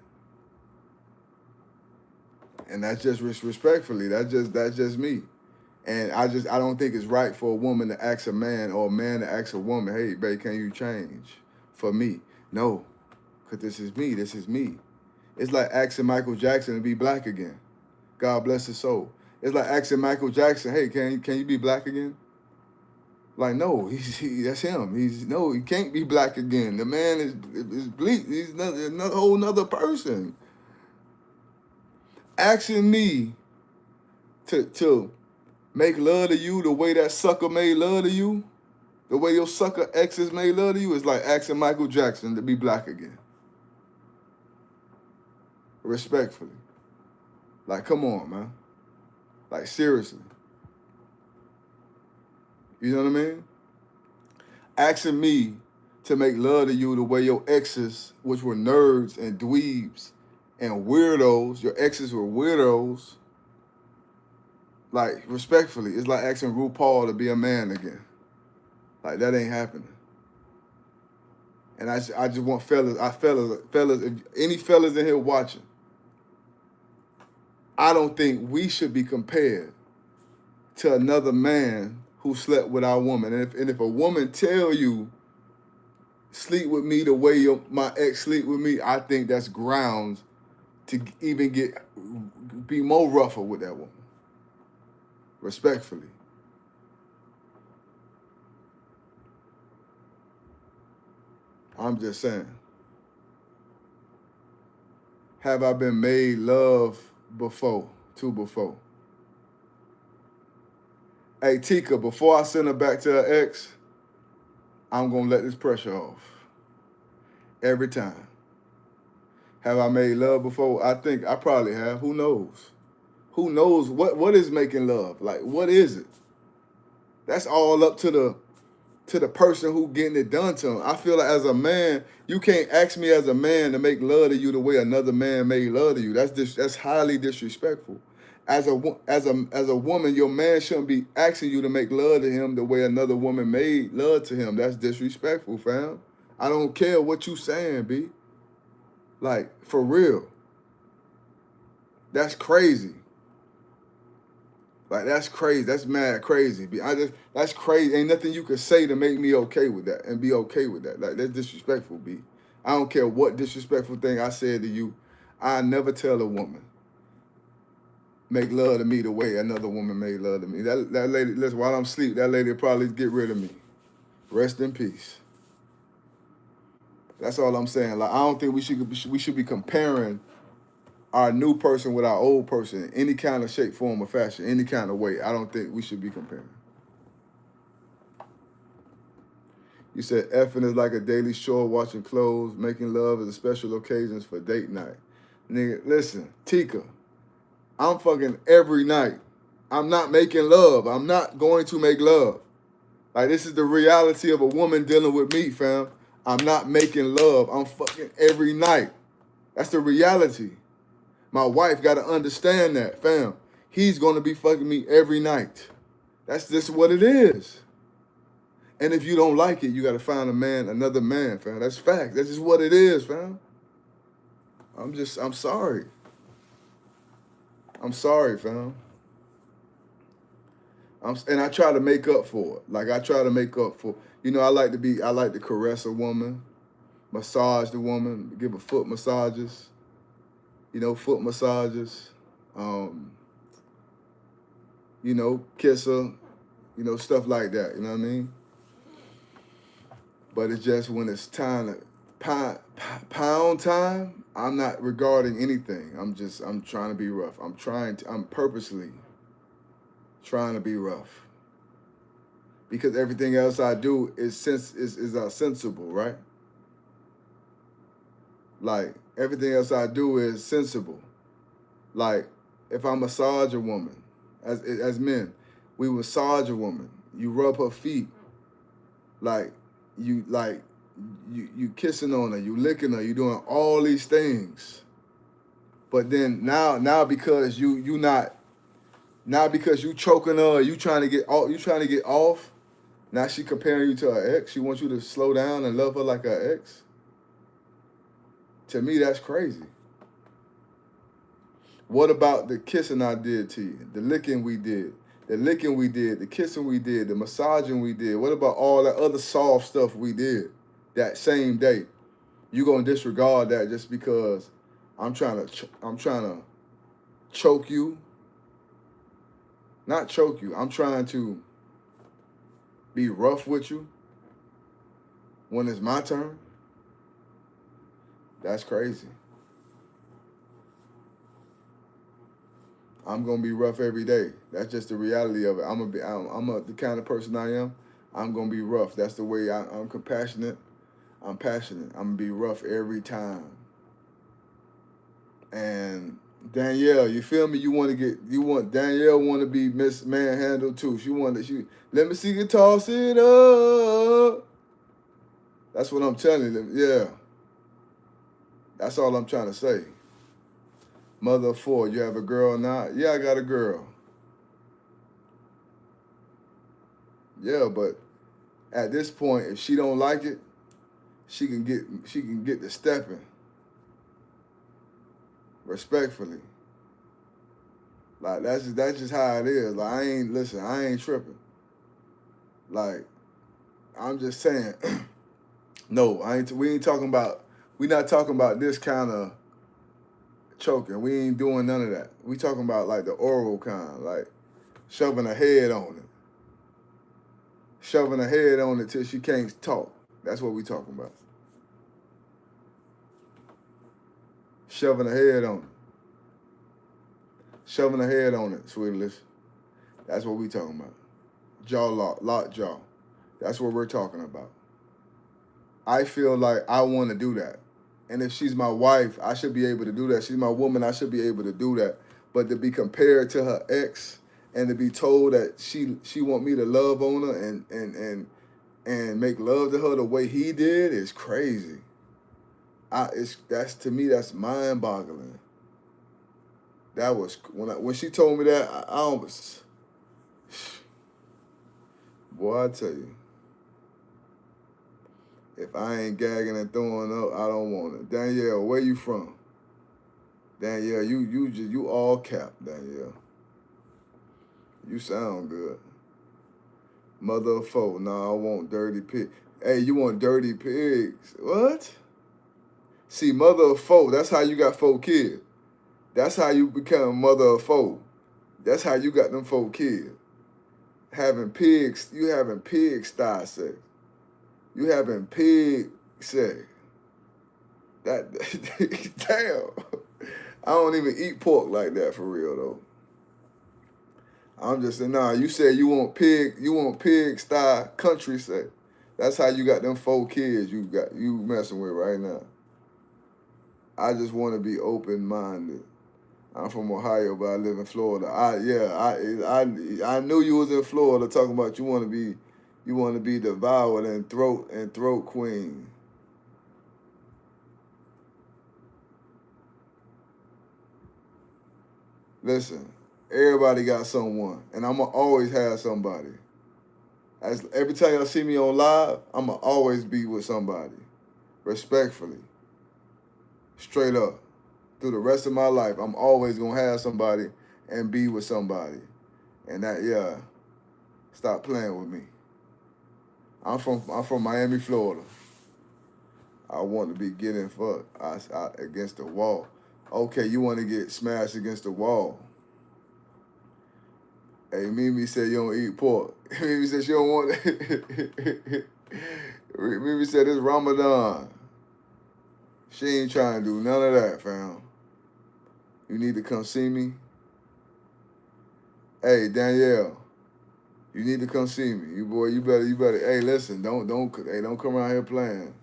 And that's just respectfully. That's just me. And I don't think it's right for a woman to ask a man or a man to ask a woman, hey, babe, can you change for me? No, because this is me. It's like asking Michael Jackson to be black again. God bless his soul. It's like asking Michael Jackson, hey, can you be black again? Like, no, that's him. He can't be black again. The man is bleak. He's another whole nother person. Asking me to make love to you the way that sucker made love to you, the way your sucker exes made love to you, is like asking Michael Jackson to be black again. Respectfully. Like, come on, man. Like, seriously. You know what I mean? Asking me to make love to you the way your exes, which were nerds and dweebs and weirdos, your exes were weirdos. Like, respectfully, it's like asking RuPaul to be a man again. Like, that ain't happening. And I just want fellas, if any fellas in here watching, I don't think we should be compared to another man who slept with our woman. And if a woman tell you, sleep with me the way my ex sleep with me, I think that's grounds to even be more rougher with that woman. Respectfully. I'm just saying. Have I been made love before? Hey, Tika, before I send her back to her ex, I'm going to let this pressure off. Every time. Have I made love before? I think I probably have. Who knows? Who knows what is making love? Like, what is it? That's all up to the person who getting it done to them. I feel like as a man, you can't ask me as a man to make love to you the way another man made love to you. That's highly disrespectful. As a woman, your man shouldn't be asking you to make love to him the way another woman made love to him. That's disrespectful, fam. I don't care what you saying, B. Like, for real. That's crazy. Like, that's crazy. That's mad crazy. That's crazy. Ain't nothing you could say to make me okay with that and be okay with that. Like, that's disrespectful, B. I don't care what disrespectful thing I said to you. I never tell a woman, make love to me the way another woman made love to me. That lady, listen, while I'm asleep, that lady will probably get rid of me. Rest in peace. That's all I'm saying. Like, I don't think we should be comparing our new person with our old person in any kind of shape, form, or fashion, any kind of way. I don't think we should be comparing. You said effing is like a daily chore, washing clothes, making love is a special occasions for date night. Nigga, listen, Tika, I'm fucking every night. I'm not making love. I'm not going to make love. Like, this is the reality of a woman dealing with me, fam. I'm not making love. I'm fucking every night. That's the reality. My wife got to understand that, fam. He's going to be fucking me every night. That's just what it is. And if you don't like it, you got to find another man, fam. That's fact. That's just what it is, fam. I'm sorry. I'm sorry, fam. And I try to make up for it. Like, I try to make up for, I like to caress a woman, massage the woman, give her foot massages, foot massages, kiss her, stuff like that, you know what I mean? But it's just when it's time to pound time, I'm not regarding anything. I'm trying to be rough. I'm purposely trying to be rough. Because everything else I do is sensible, right? Like, everything else I do is sensible. Like, if I massage a woman, as men, we massage a woman. You rub her feet. You kissing on her, you licking her, you doing all these things. But then now because you choking her, you trying to get off. Now she comparing you to her ex. She wants you to slow down and love her like her ex. To me, that's crazy. What about the kissing I did to you? The licking we did. The kissing we did, the massaging we did. What about all that other soft stuff we did that same day? You gonna disregard that just because I'm trying to choke you? Not choke you. I'm trying to be rough with you when it's my turn. That's crazy. I'm gonna be rough every day. That's just the reality of it. I'm the kind of person I am. I'm gonna be rough. That's the way I'm compassionate. I'm passionate. I'm gonna be rough every time. And Danielle, you feel me? Danielle want to be Miss Manhandle too. Let me see you toss it up. That's what I'm telling them. Yeah. That's all I'm trying to say. Mother of four, you have a girl now? Yeah, I got a girl. Yeah, but at this point, if she don't like it, she can get the stepping. Respectfully. Like that's just how it is. Like I ain't tripping. Like I'm just saying, no, we not talking about this kind of choking. We ain't doing none of that. We talking about like the oral kind, like shoving her head on it. Shoving her head on it till she can't talk. That's what we talking about. Shoving her head on it. Shoving her head on it, sweetie. That's what we talking about. Jaw lock jaw. That's what we're talking about. I feel like I want to do that. And if she's my wife, I should be able to do that. She's my woman, I should be able to do that. But to be compared to her ex and to be told that she want me to love on her and make love to her the way he did is crazy. To me that's mind-boggling. That was when she told me that I almost, boy, I tell you, if I ain't gagging and throwing up, I don't want it. Danielle, where you from? Danielle, you all cap, Danielle. You sound good. Mother of four, nah, I want dirty pig. Hey, you want dirty pigs? What? See, mother of four, that's how you got 4 kids. That's how you become mother of 4. That's how you got them 4 kids. You having pig style sex. You having pig sex. That damn. I don't even eat pork like that for real though. I'm just saying, nah, you said you want pig style country sex. That's how you got them 4 kids you messing with right now. I just want to be open-minded. I'm from Ohio, but I live in Florida. I knew you was in Florida talking about you want to be devoured and throat queen. Listen, everybody got someone, and I'ma always have somebody. Every time y'all see me on live, I'ma always be with somebody, respectfully, straight up. Through the rest of my life, I'm always gonna have somebody and be with somebody. And stop playing with me. I'm from Miami, Florida. I want to be getting fucked against the wall. Okay, you want to get smashed against the wall. Hey, Mimi said you don't eat pork. Mimi said she don't want it. Mimi said it's Ramadan. She ain't trying to do none of that, fam. You need to come see me. Hey, Danielle, you need to come see me. You better. Hey, listen, don't come around here playing.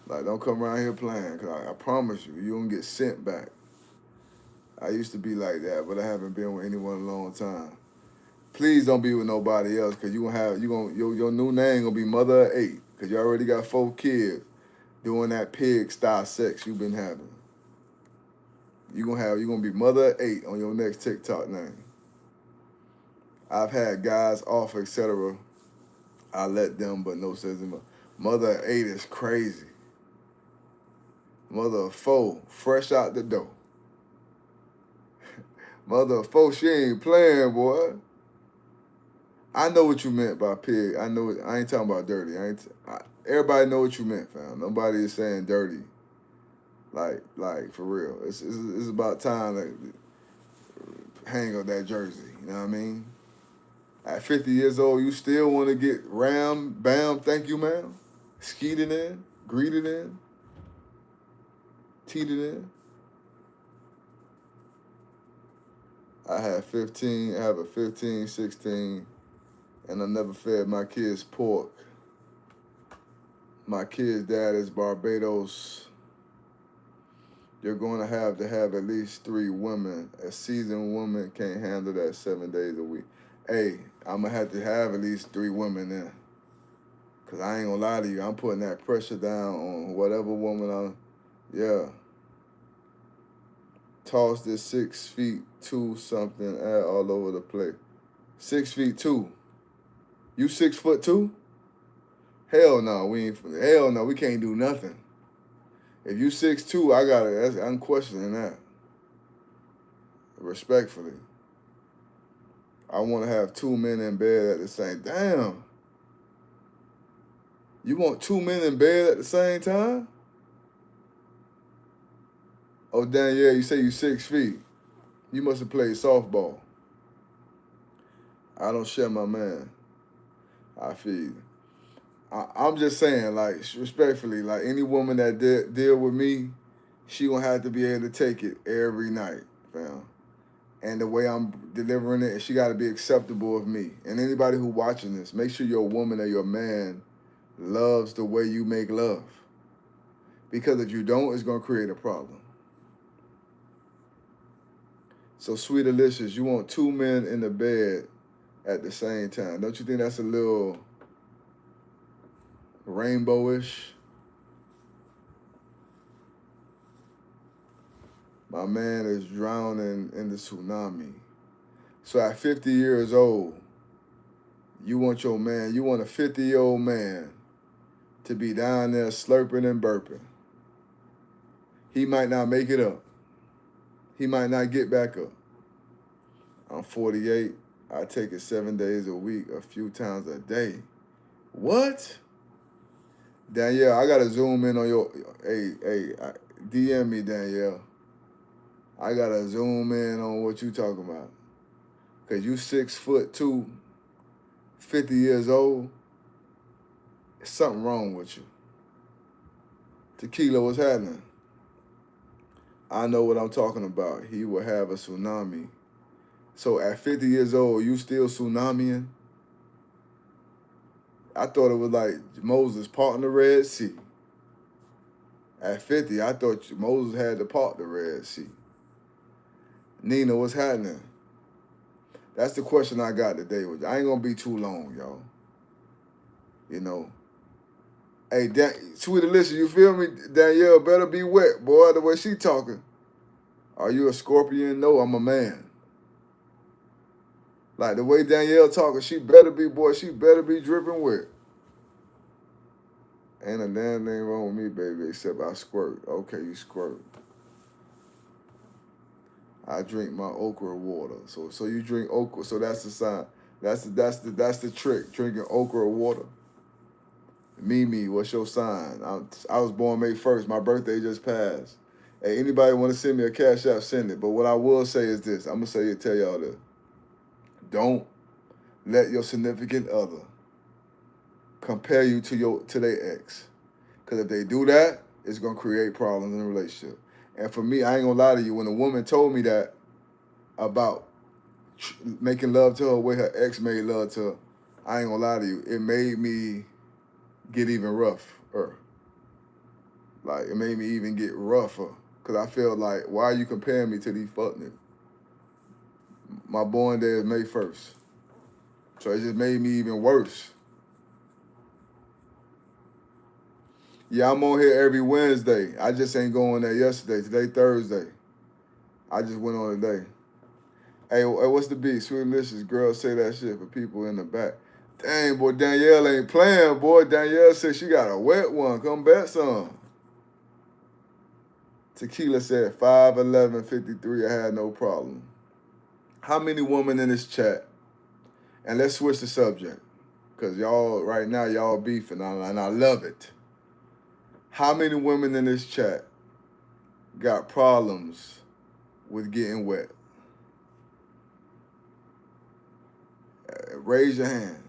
Like, don't come around here playing, cause I promise you don't get sent back. I used to be like that, but I haven't been with anyone in a long time. Please don't be with nobody else, cause your new name gonna be mother of 8, cause you already got 4 kids doing that pig style sex you've been having. You're gonna be mother of 8 on your next TikTok name. I've had guys offer, etc. I let them, but no says mother of 8 is crazy. Mother of 4, fresh out the door. Mother of 4, she ain't playing, boy. I know what you meant by pig. I know it. I ain't talking about dirty. Everybody know what you meant, fam. Nobody is saying dirty. Like for real. It's about time to hang up that jersey. You know what I mean? At 50 years old, you still want to get ram, bam, thank you, ma'am, skeeted in, greeted in, teeted in. I have a 15, 16, and I never fed my kids pork. My kid's dad is Barbados. You're going to have at least 3 women. A seasoned woman can't handle that 7 days a week. Hey, I'm going to have at least 3 women then. Because I ain't gonna lie to you, I'm putting that pressure down on whatever woman yeah. Toss this 6'2" something all over the place. 6'2". You 6'2"? Hell no, we can't do nothing. If you 6'2", I'm questioning that. Respectfully. I want to have 2 men in bed at the same damn. You want 2 men in bed at the same time? Oh, Danielle, you say you 6 feet. You must have played softball. I don't share my man. I feel you. I'm just saying, like, respectfully, like, any woman that deal with me, she gonna have to be able to take it every night, fam. And the way I'm delivering it, she got to be acceptable of me. And anybody who watching this, make sure your woman or your man loves the way you make love. Because if you don't, it's gonna create a problem. So, sweet delicious, you want 2 men in the bed at the same time. Don't you think that's a little rainbowish? My man is drowning in the tsunami. So at 50 years old, you want a 50-year-old man to be down there slurping and burping. He might not make it up. He might not get back up. I'm 48. I take it 7 days a week, a few times a day. What? Danielle, I gotta zoom in on your. DM me, Danielle. I gotta zoom in on what you talking about. Cause you 6'2", 50 years old. There's something wrong with you. Tequila, what's happening? I know what I'm talking about. He will have a tsunami. So at 50 years old, you still tsunamiing? I thought it was like Moses parting the Red Sea. At 50, I thought Moses had to part the Red Sea. Nina, what's happening? That's the question I got today. I ain't gonna be too long, y'all. You know. Hey, sweet Alicia, you feel me? Danielle better be wet, boy, the way she talking. Are you a Scorpion? No, I'm a man. Like the way Danielle talking, she better be dripping wet. Ain't a damn thing wrong with me, baby, except I squirt. Okay, you squirt. I drink my okra water. So you drink okra. So that's the sign. That's the trick. Drinking okra water. Mimi, what's your sign? I was born May 1st. My birthday just passed. Hey, anybody want to send me a cash app, send it. But what I will say is this. I'm gonna tell y'all this. Don't let your significant other compare you to their ex. Because if they do that, it's going to create problems in the relationship. And for me, I ain't going to lie to you. When a woman told me that about making love to her the way her ex made love to her, I ain't going to lie to you. It made me get even rougher. Like, it made me even get rougher. Because I felt like, why are you comparing me to these fuck niggas? My born day is May 1st. So it just made me even worse. Yeah, I'm on here every Wednesday. I just ain't going there yesterday. Today, Thursday. I just went on today. Hey, what's the beat? Sweet Delicious girl say that shit for people in the back. Dang, boy, Danielle ain't playing, boy. Danielle said she got a wet one. Come bet some. Tequila said 5'11", 53. I had no problem. How many women in this chat? And let's switch the subject. Because right now, y'all beefing, and I love it. How many women in this chat got problems with getting wet? Raise your hand.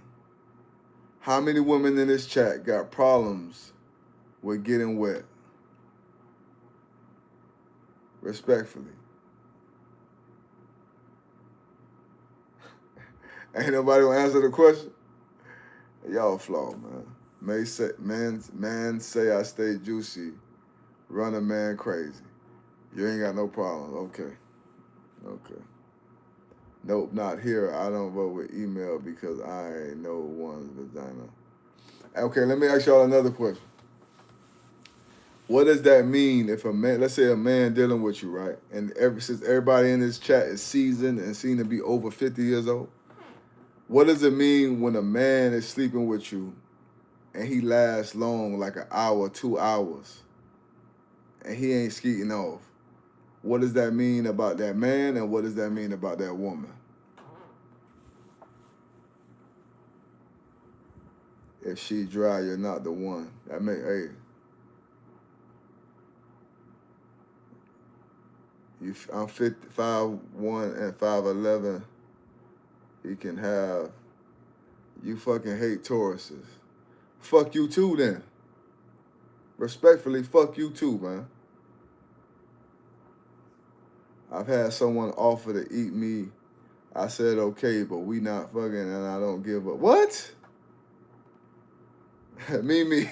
How many women in this chat got problems with getting wet? Respectfully. Ain't nobody gonna answer the question? Y'all flawed, man. Man say I stay juicy. Run a man crazy. You ain't got no problem. Okay. Nope, not here. I don't vote with email because I ain't no one's vagina. Okay, let me ask y'all another question. What does that mean if a man, let's say a man dealing with you, right? And since everybody in this chat is seasoned and seen to be over 50 years old, what does it mean when a man is sleeping with you and he lasts long, like an hour, 2 hours, and he ain't skeeting off? What does that mean about that man, and what does that mean about that woman? If she dry, you're not the one. That may, hey, I'm 5'1" and 5'11". He can have. You fucking hate Tauruses. Fuck you too, then. Respectfully, fuck you too, man. I've had someone offer to eat me. I said okay, but we not fucking, and I don't give up. What? Mimi.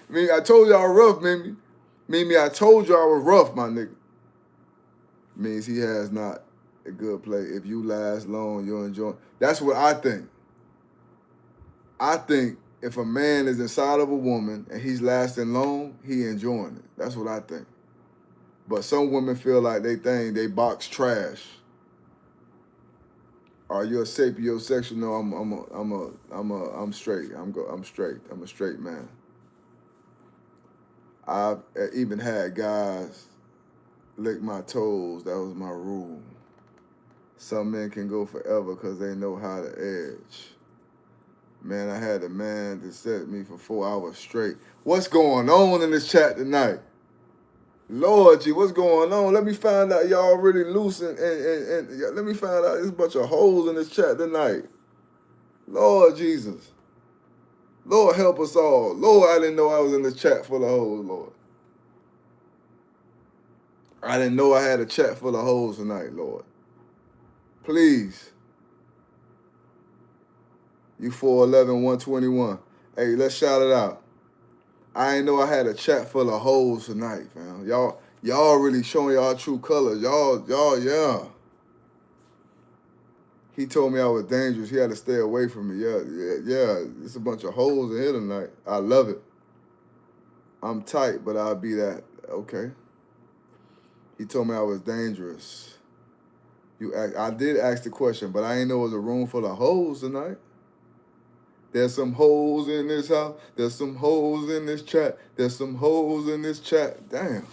Mimi, I told y'all rough, Mimi. Mimi, I told y'all I was rough, my nigga. Means he has not a good play. If you last long, you'll enjoy. That's what I think. I think if a man is inside of a woman and he's lasting long, he enjoying it. That's what I think. But some women feel like they box trash. Are you a sapiosexual? No, I'm straight. I'm straight. I'm a straight man. I've even had guys lick my toes. That was my rule. Some men can go forever because they know how to edge. Man, I had a man that set me for 4 hours straight. What's going on in this chat tonight? Lord gee, what's going on? Let me find out y'all really loose and let me find out there's a bunch of holes in this chat tonight. Lord Jesus. Lord help us all. Lord, I didn't know I was in the chat full of holes, Lord. I didn't know I had a chat full of holes tonight, Lord. Please. You 4'11", 121. Hey, let's shout it out. I ain't know I had a chat full of hoes tonight, fam. Y'all really showing y'all true colors. Y'all, yeah. He told me I was dangerous. He had to stay away from me. Yeah. It's a bunch of hoes in here tonight. I love it. I'm tight, but I'll be that. Okay. He told me I was dangerous. I did ask the question, but I ain't know it was a room full of hoes tonight. There's some hoes in this house. There's some hoes in this chat. There's some hoes in this chat. Damn.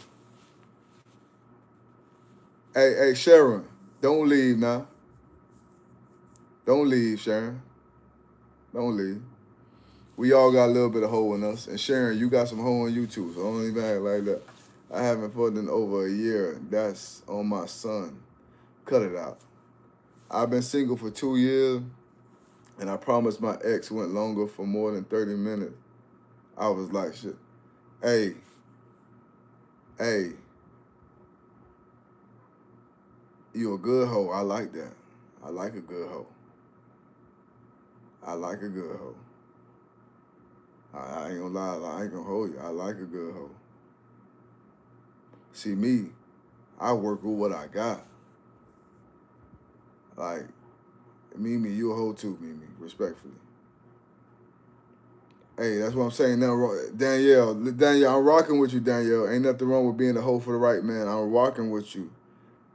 Hey, Sharon, don't leave now. Don't leave, Sharon. Don't leave. We all got a little bit of hole in us. And Sharon, you got some hole in you too, so don't even act like that. I haven't put in over a year. That's on my son. Cut it out. I've been single for 2 years, and I promised my ex went longer for more than 30 minutes. I was like, shit. Hey. You a good hoe. I like that. I like a good hoe. I like a good hoe. I ain't gonna lie. I ain't gonna hold you. I like a good hoe. See, me, I work with what I got. Like, Mimi, you a hoe too, Mimi, respectfully. Hey, that's what I'm saying now. Danielle, I'm rocking with you, Danielle. Ain't nothing wrong with being a hoe for the right man. I'm rocking with you,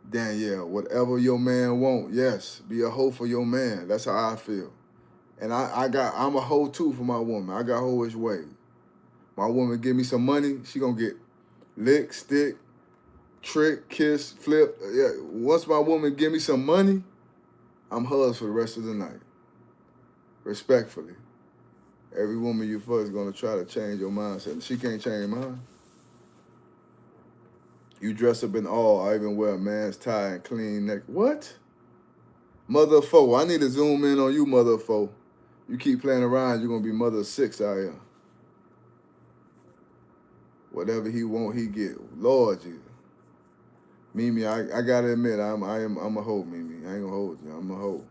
Danielle. Whatever your man want, yes, be a hoe for your man. That's how I feel. And I'm a hoe too for my woman. I got hoe-ish ways. My woman give me some money, she gonna get lick, stick, trick, kiss, flip. Yeah. Once my woman give me some money, I'm hers for the rest of the night. Respectfully. Every woman you fuck is gonna try to change your mindset. She can't change mine. You dress up in all. I even wear a man's tie and clean neck. What? Mother of four. I need to zoom in on you, mother of four. You keep playing around, you're gonna be mother of six out here. Whatever he want, he get. Lord Jesus. Mimi, I gotta admit, I'm a hoe, Mimi. I ain't gonna hold you. I'm a hoe.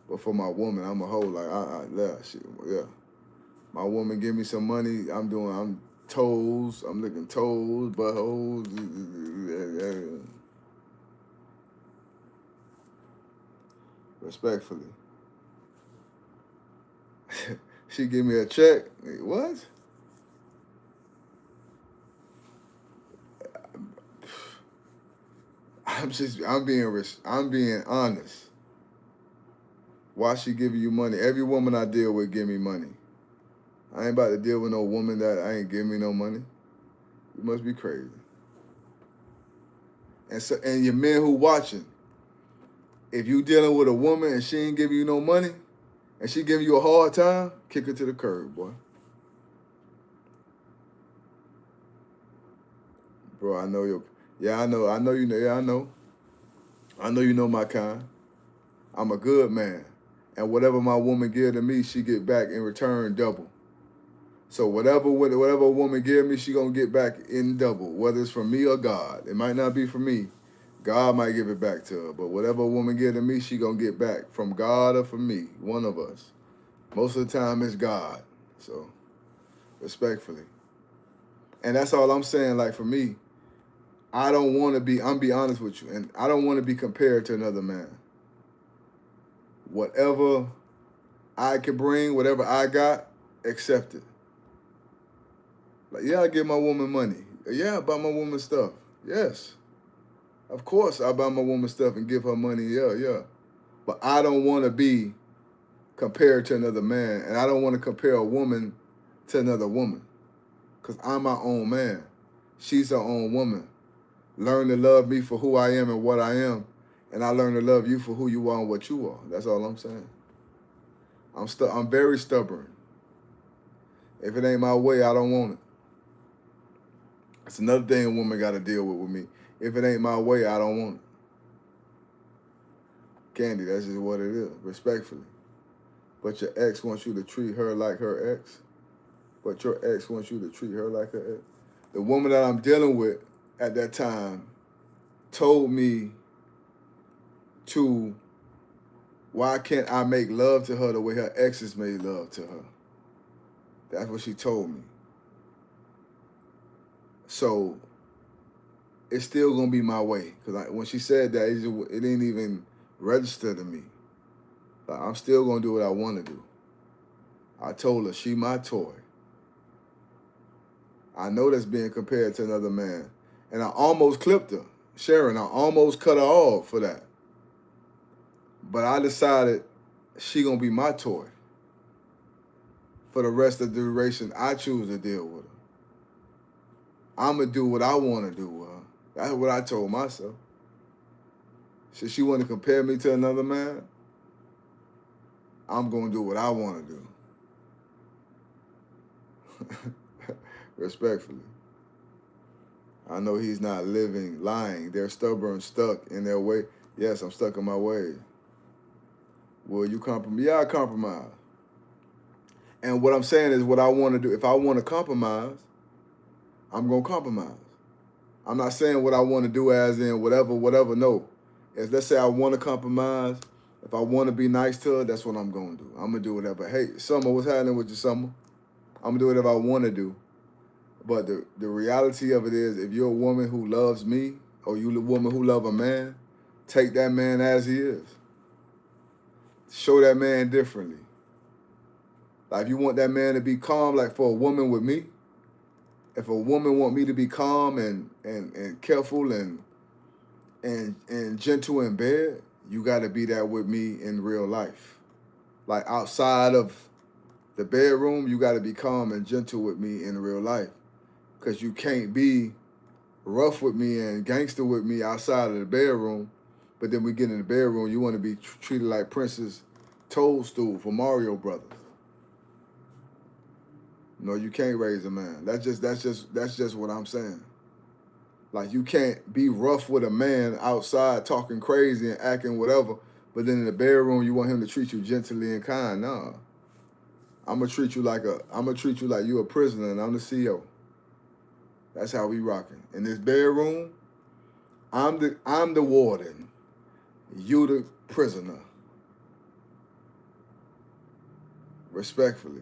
But for my woman, I'm a hoe. Like yeah. My woman give me some money. I'm toes. I'm licking toes, buttholes. Respectfully. She give me a check. What? I'm being honest. Why she giving you money? Every woman I deal with give me money. I ain't about to deal with no woman that I ain't giving me no money. You must be crazy. And your men who watching, if you dealing with a woman and she ain't giving you no money, and she giving you a hard time, kick her to the curb, boy. Bro, I know you. Yeah, I know you know. Yeah, I know. I know you know my kind. I'm a good man. And whatever my woman give to me, she get back in return double. So whatever a woman give me, she gonna get back in double, whether it's from me or God. It might not be from me. God might give it back to her. But whatever a woman give to me, she gonna get back from God or from me, one of us. Most of the time it's God. So respectfully. And that's all I'm saying. Like for me, I don't want to be, I'm be honest with you, and I don't want to be compared to another man. Whatever I can bring, whatever I got, accept it. Like, yeah, I give my woman money. Yeah, I buy my woman stuff. Yes. Of course, I buy my woman stuff and give her money. Yeah. But I don't want to be compared to another man, and I don't want to compare a woman to another woman, because I'm my own man. She's her own woman. Learn to love me for who I am and what I am, and I learn to love you for who you are and what you are. That's all I'm saying. I'm very stubborn. If it ain't my way, I don't want it. It's another thing a woman got to deal with me. If it ain't my way, I don't want it. Candy, that's just what it is, respectfully. But your ex wants you to treat her like her ex. But your ex wants you to treat her like her ex. The woman that I'm dealing with at that time told me why can't I make love to her the way her exes made love to her? That's what she told me. So it's still gonna be my way, because when she said that, it didn't even register to me. Like, I'm still gonna do what I want to do. I told her she my toy. I know that's being compared to another man, and I almost clipped her, Sharon. I almost cut her off for that, but I decided she gonna be my toy for the rest of the duration I choose to deal with her. I'm gonna do what I want to do with her. That's what I told myself. Should she want to compare me to another man, I'm gonna do what I want to do. Respectfully. I know he's not lying. They're stubborn, stuck in their way. Yes, I'm stuck in my way. Will you compromise? Yeah, I compromise. And what I'm saying is what I want to do. If I want to compromise, I'm going to compromise. I'm not saying what I want to do as in whatever. No. If let's say I want to compromise, if I want to be nice to her, that's what I'm going to do. I'm going to do whatever. Hey, Summer, what's happening with you, Summer? I'm going to do whatever I want to do. But the reality of it is, if you're a woman who loves me, or you're a woman who loves a man, take that man as he is. Show that man differently. Like, if you want that man to be calm, like for a woman with me, if a woman want me to be calm and careful and gentle in bed, you got to be that with me in real life. Like, outside of the bedroom, you got to be calm and gentle with me in real life. Because you can't be rough with me and gangster with me outside of the bedroom, but then we get in the bedroom, you want to be treated like Princess Toadstool for Mario Brothers. No, you can't raise a man. That's just what I'm saying. Like, you can't be rough with a man outside talking crazy and acting whatever, but then in the bedroom you want him to treat you gently and kind. Nah. I'm gonna treat you like you a prisoner and I'm the CEO. That's how we rocking. In this bedroom, I'm the warden. You the prisoner. Respectfully.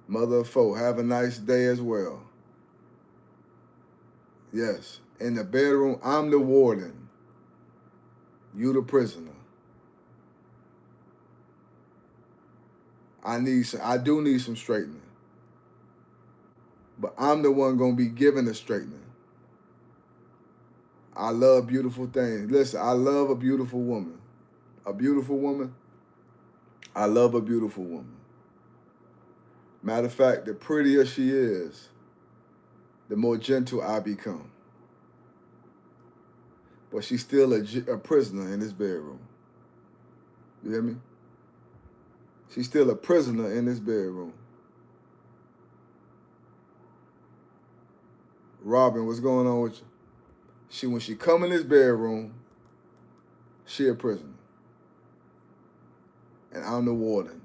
Mother of four, have a nice day as well. Yes. In the bedroom, I'm the warden. You the prisoner. I do need some straightening. But I'm the one gonna be giving the straightening. I love beautiful things. Listen, I love a beautiful woman. A beautiful woman. I love a beautiful woman. Matter of fact, the prettier she is, the more gentle I become. But she's still a prisoner in this bedroom. You hear me? She's still a prisoner in this bedroom. Robin, what's going on with you? When she come in this bedroom, she a prisoner. And I'm the warden.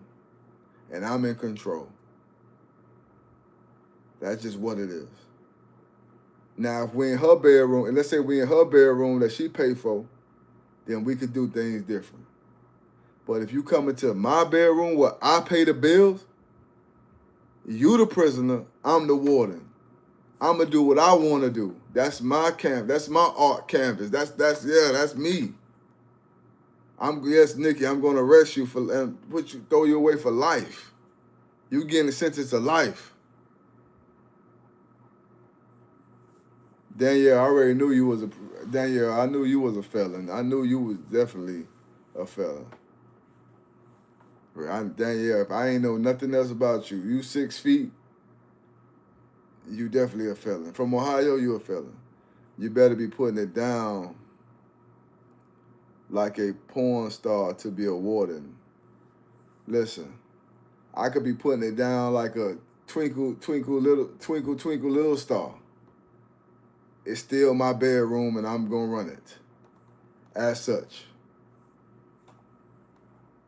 And I'm in control. That's just what it is. Now, if we're in her bedroom, and let's say we're in her bedroom that she paid for, then we could do things different. But if you come into my bedroom where I pay the bills, you the prisoner, I'm the warden. I'm gonna do what I want to do. That's my camp. That's my art canvas. That's me. Yes, Nikki, I'm gonna arrest you and throw you away for life. You getting a sentence to life. Danielle, I already knew you was I knew you was a felon. I knew you was definitely a felon. Danielle, if I ain't know nothing else about you, you 6 feet, you definitely a felon. From Ohio, you a felon. You better be putting it down like a porn star to be a warden. Listen, I could be putting it down like a twinkle, twinkle, little star. It's still my bedroom and I'm gonna run it as such.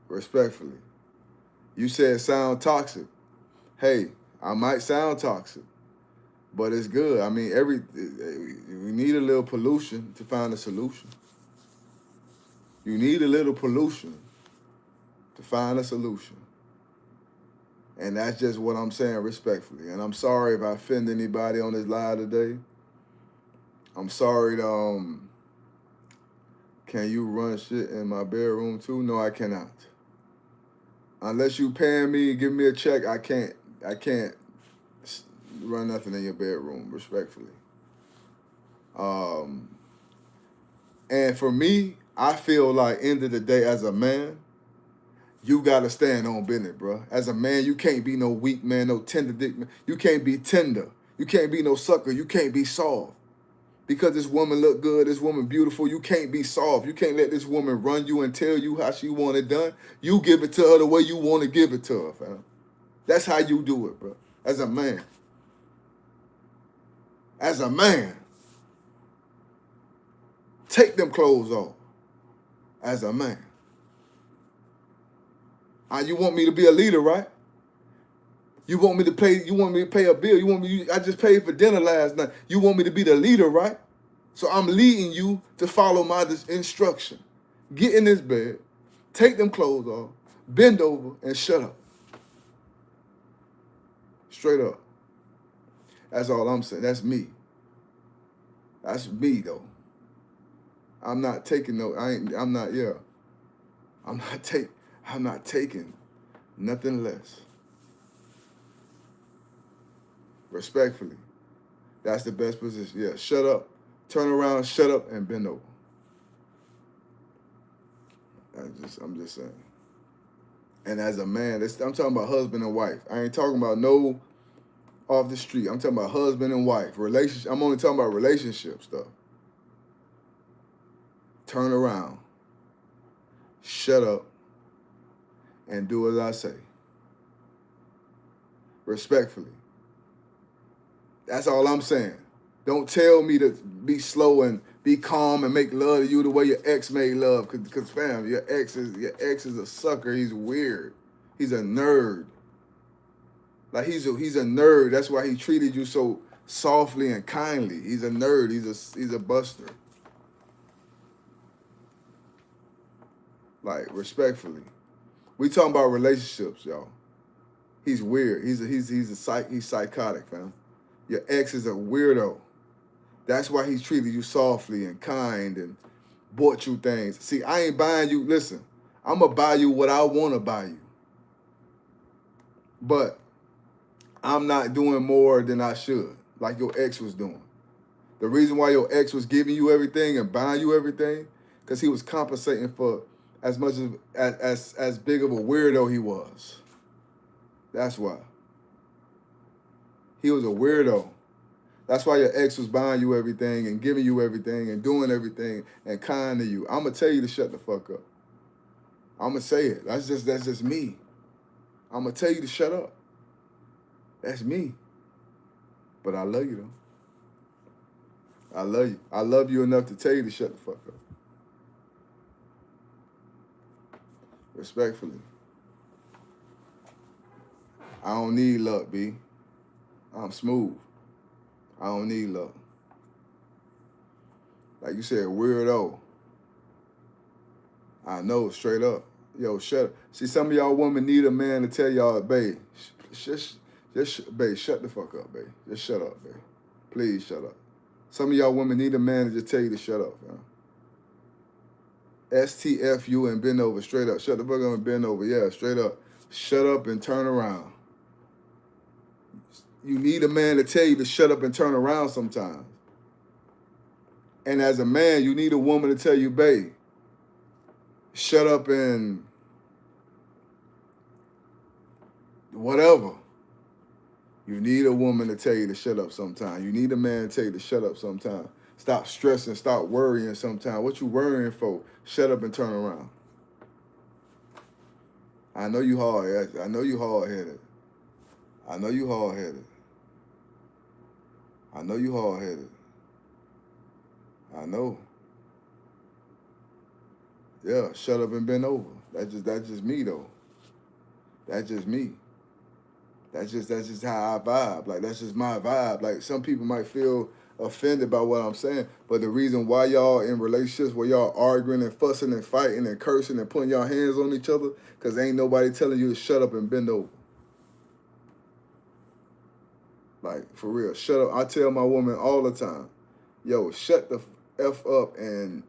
Respectfully. You said sound toxic. Hey, I might sound toxic, but it's good. I mean, we need a little pollution to find a solution. You need a little pollution to find a solution. And that's just what I'm saying respectfully. And I'm sorry if I offend anybody on this live today. I'm sorry can you run shit in my bedroom too? No, I cannot. Unless you paying me and give me a check, I can't run nothing in your bedroom, respectfully. And for me, I feel like end of the day, as a man, you gotta stand on business, bro. As a man, you can't be no weak man, no tender dick man. You can't be tender. You can't be no sucker. You can't be soft. Because this woman look good, this woman beautiful, you can't be soft. You can't let this woman run you and tell you how she want it done. You give it to her the way you want to give it to her, fam. That's how you do it, bro. As a man. As a man. Take them clothes off. As a man. You want me to be a leader, right? You want me to pay a bill. I just paid for dinner last night. You want me to be the leader, right? So I'm leading you to follow my instruction. Get in this bed, take them clothes off, bend over, and shut up. Straight up. That's all I'm saying. That's me. That's me, though. I'm not taking I'm not taking nothing less. Respectfully. That's the best position. Yeah, shut up. Turn around, shut up, and bend over. I'm just saying. And as a man, I'm talking about husband and wife. I ain't talking about no off the street. I'm talking about husband and wife. Relationship. I'm only talking about relationship stuff. Turn around. Shut up. And do as I say. Respectfully. That's all I'm saying. Don't tell me to be slow and be calm and make love to you the way your ex made love. Cause fam, your ex is a sucker. He's weird. He's a nerd. Like he's a nerd. That's why he treated you so softly and kindly. He's a nerd. He's a buster. Like, respectfully. We talking about relationships, y'all. He's weird. He's psychotic, fam. Your ex is a weirdo. That's why he's treated you softly and kind and bought you things. See, I ain't buying you. Listen, I'm going to buy you what I want to buy you. but I'm not doing more than I should, like your ex was doing. The reason why your ex was giving you everything and buying you everything, because he was compensating for as much as big of a weirdo he was. That's why. He was a weirdo. That's why your ex was buying you everything and giving you everything and doing everything and kind to you. I'm gonna tell you to shut the fuck up. I'm gonna say it. That's just me. I'm gonna tell you to shut up. That's me. But I love you though. I love you. I love you enough to tell you to shut the fuck up. Respectfully. I don't need luck, B. I'm smooth. I don't need luck. Like you said, weirdo. I know, straight up. Yo, shut up. See, some of y'all women need a man to tell y'all, babe, babe, shut the fuck up, babe. Just shut up, babe. Please shut up. Some of y'all women need a man to just tell you to shut up, man. STFU and bend over, straight up. Shut the fuck up and bend over. Yeah, straight up. Shut up and turn around. You need a man to tell you to shut up and turn around sometimes. And as a man, you need a woman to tell you, babe, shut up and whatever. You need a woman to tell you to shut up sometime. You need a man to tell you to shut up sometime. Stop stressing, stop worrying sometime. What you worrying for? Shut up and turn around. I know you hard. I know you hard-headed. I know you hard-headed. I know you hard-headed. I know. Yeah, shut up and bend over. That's just me though. That's just me. That's just how I vibe. Like that's just my vibe. Like some people might feel offended by what I'm saying, but the reason why y'all in relationships where y'all arguing and fussing and fighting and cursing and putting y'all hands on each other, because ain't nobody telling you to shut up and bend over. Like, for real, shut up. I tell my woman all the time, yo, shut the F up and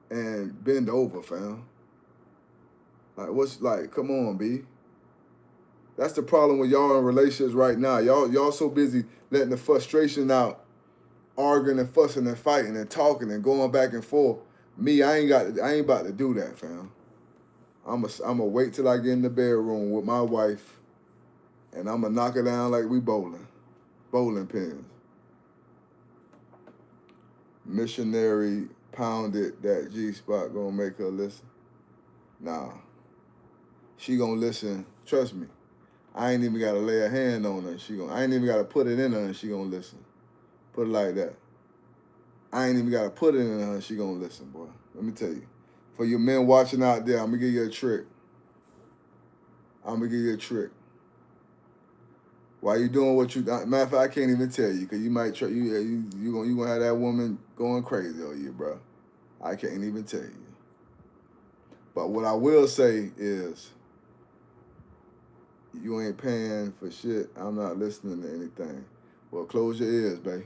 bend over, fam. Like, come on, B. That's the problem with y'all in relationships right now. Y'all so busy letting the frustration out, arguing and fussing and fighting and talking and going back and forth. Me, I ain't about to do that, fam. I'ma wait till I get in the bedroom with my wife and I'ma knock her down like we bowling pins. Missionary pounded that G-spot gonna make her listen. Nah. She gonna listen, trust me. I ain't even gotta lay a hand on her. I ain't even gotta put it in her and she gonna listen. Put it like that. I ain't even gotta put it in her and she gonna listen, boy. Let me tell you. For you men watching out there, I'm gonna give you a trick. While you doing what you, matter of fact, I can't even tell you because you might try, you gonna have that woman going crazy on you, bro. I can't even tell you. But what I will say is, you ain't paying for shit. I'm not listening to anything. Well, close your ears, babe.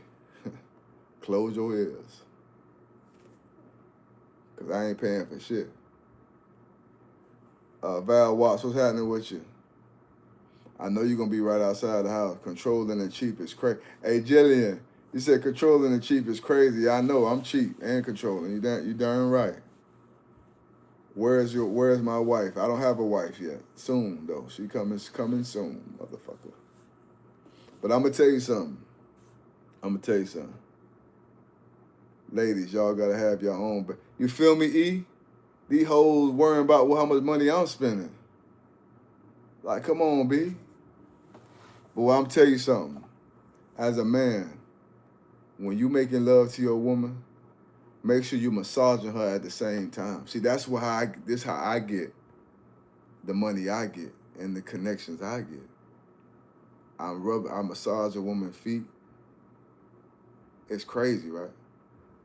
Close your ears. Because I ain't paying for shit. Val Watts, what's happening with you? I know you're going to be right outside the house. Controlling and cheap is crazy. Hey, Jillian, you said controlling and cheap is crazy. I know, I'm cheap and controlling. You darn right. Where's my wife? I don't have a wife yet. Soon, though. She coming soon, motherfucker. But I'm going to tell you something. Ladies, y'all got to have your own. But you feel me, E? These hoes worrying about how much money I'm spending. Like, come on, B. But I'm tell you something. As a man, when you making love to your woman, make sure you massaging her at the same time. See, that's how I get the money I get and the connections I get. I massage a woman's feet. It's crazy, right?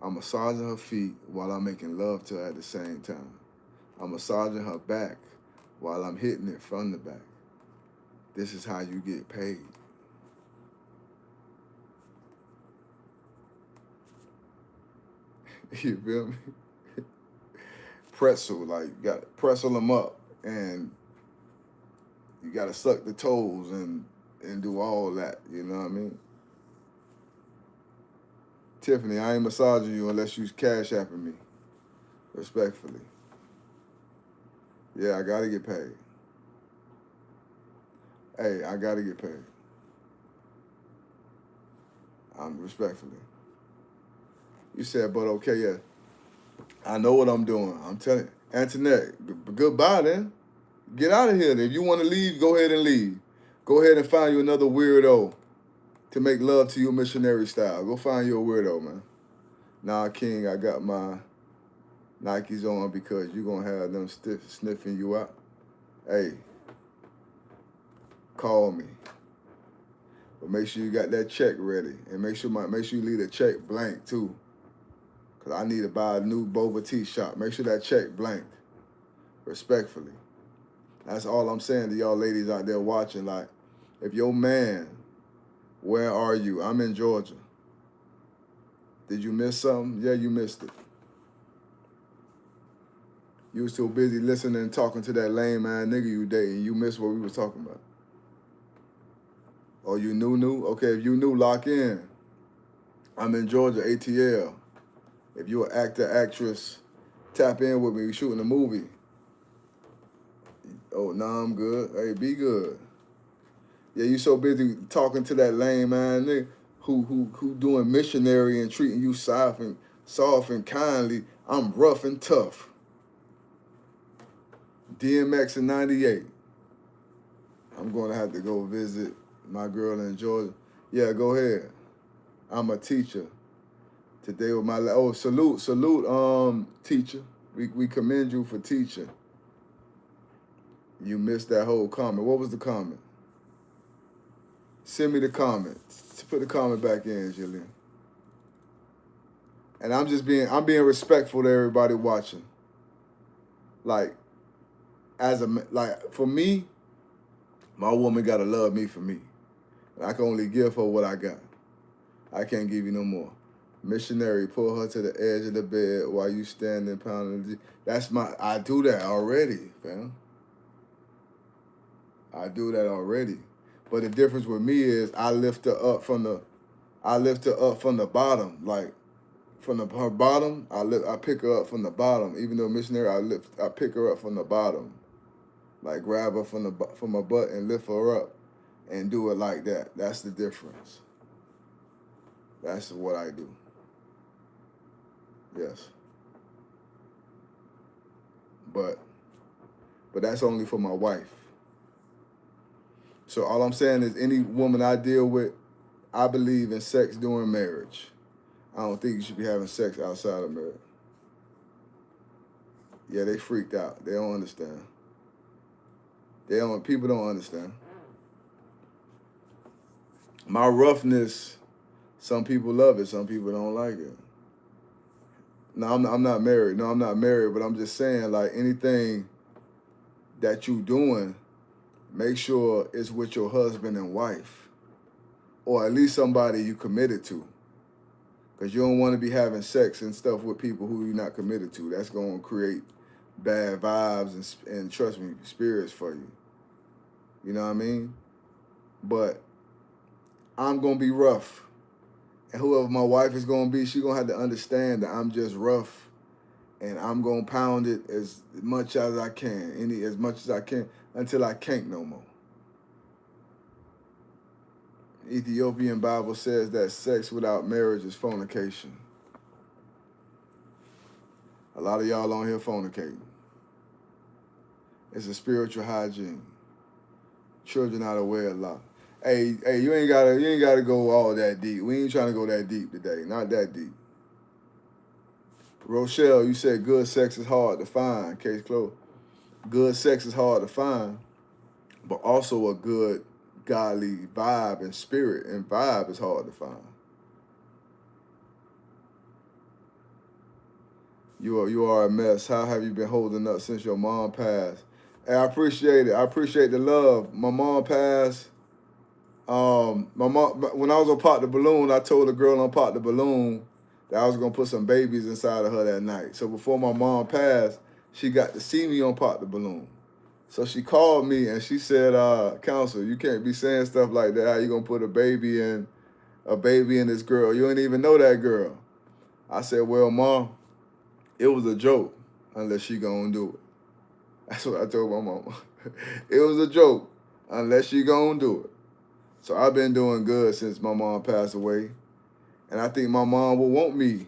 I'm massaging her feet while I'm making love to her at the same time. I'm massaging her back while I'm hitting it from the back. This is how you get paid. You feel me? Pretzel, like, you got to pretzel them up and You gotta suck the toes and do all that. You know what I mean? Tiffany, I ain't massaging you unless you cash apping me. Respectfully. Yeah, I gotta get paid. Hey, I gotta get paid. Respectfully. You said, but okay, yeah. I know what I'm doing. I'm telling you. Antoinette, goodbye then. Get out of here. If you want to leave, go ahead and leave. Go ahead and find you another weirdo to make love to you missionary style. Go find you a weirdo, man. Nah, King, I got my Nikes on because you're going to have them sniffing you out. Hey, call me. But make sure you got that check ready. And make sure you leave the check blank, too. Because I need to buy a new boba tea shop. Make sure that check blanked. Respectfully. That's all I'm saying to y'all ladies out there watching. Like, if your man, where are you? I'm in Georgia. Did you miss something? Yeah, you missed it. You was too busy listening and talking to that lame man nigga you dating. You missed what we was talking about. Oh, you knew? Okay, if you knew, lock in. I'm in Georgia, ATL. If you're an actor, actress, tap in with me. We're shooting a movie. Oh, nah, I'm good. Hey, be good. Yeah, you so busy talking to that lame man nigga who doing missionary and treating you soft and kindly. I'm rough and tough. DMX in 98. I'm going to have to go visit my girl in Georgia. Yeah, go ahead. I'm a teacher. Today with my salute, teacher. We commend you for teaching. You missed that whole comment. What was the comment? Send me the comment. Put the comment back in, Jillian. And I'm being respectful to everybody watching. Like for me, my woman gotta love me for me. And I can only give her what I got. I can't give you no more. Missionary, pull her to the edge of the bed while you standing pounding. I do that already, fam. I do that already. But the difference with me is I lift her up from the bottom. Like her bottom, I pick her up from the bottom. Even though missionary, I pick her up from the bottom. Like grab her from her butt and lift her up and do it like that. That's the difference. That's what I do. Yes. But that's only for my wife. So all I'm saying is any woman I deal with, I believe in sex during marriage. I don't think you should be having sex outside of marriage. Yeah, they freaked out. They don't understand. People don't understand. My roughness, some people love it, some people don't like it. No, I'm not married. No, I'm not married, but I'm just saying, like, anything that you doing, make sure it's with your husband and wife, or at least somebody you committed to, because you don't want to be having sex and stuff with people who you're not committed to. That's going to create bad vibes and trust me, spirits for you. You know what I mean? But I'm going to be rough. And whoever my wife is going to be, she's going to have to understand that I'm just rough. And I'm going to pound it as much as I can, as much as I can, until I can't no more. Ethiopian Bible says that sex without marriage is fornication. A lot of y'all on here fornicating. It's a spiritual hygiene. Children out of wedlock. Hey, you ain't gotta go all that deep. We ain't trying to go that deep today. Not that deep. Rochelle, you said good sex is hard to find. Case closed. Good sex is hard to find, but also a good godly vibe and spirit and vibe is hard to find. You are a mess. How have you been holding up since your mom passed? Hey, I appreciate it. I appreciate the love. My mom passed. My mom, when I was on Pop the Balloon, I told the girl on Pop the Balloon that I was gonna put some babies inside of her that night. So before my mom passed, she got to see me on Pop the Balloon. So she called me and she said, counsel, you can't be saying stuff like that. How you gonna put a baby in this girl? You don't even know that girl. I said, well, Mom, it was a joke unless she gonna do it. That's what I told my mama. It was a joke unless she gonna do it. So I've been doing good since my mom passed away. And I think my mom will want me.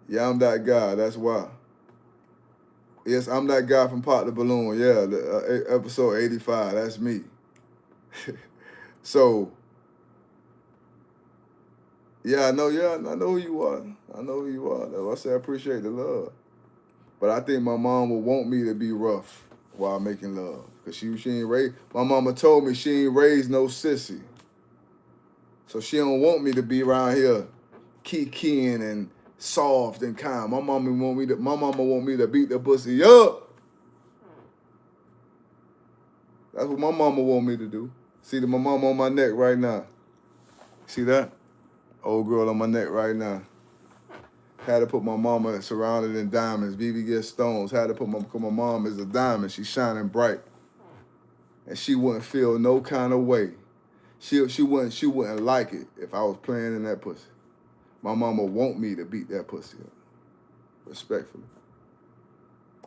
Yeah, I'm that guy. That's why. Yes, I'm that guy from Pop the Balloon. Yeah, episode 85. That's me. So, yeah, I know who you are. I know who you are. That's why I say I appreciate the love. But I think my mom will want me to be rough while making love. Because she ain't raised, my mama told me she ain't raised no sissy. So she don't want me to be around here kikiing and soft and kind. My mama want me to beat the pussy up. That's what my mama want me to do. See my mama on my neck right now. See that? Old girl on my neck right now. Had to put my mama surrounded in diamonds. BB gets stones. Had to put my mom is a diamond. She's shining bright. And she wouldn't feel no kind of way. She wouldn't like it if I was playing in that pussy. My mama want me to beat that pussy up. Respectfully.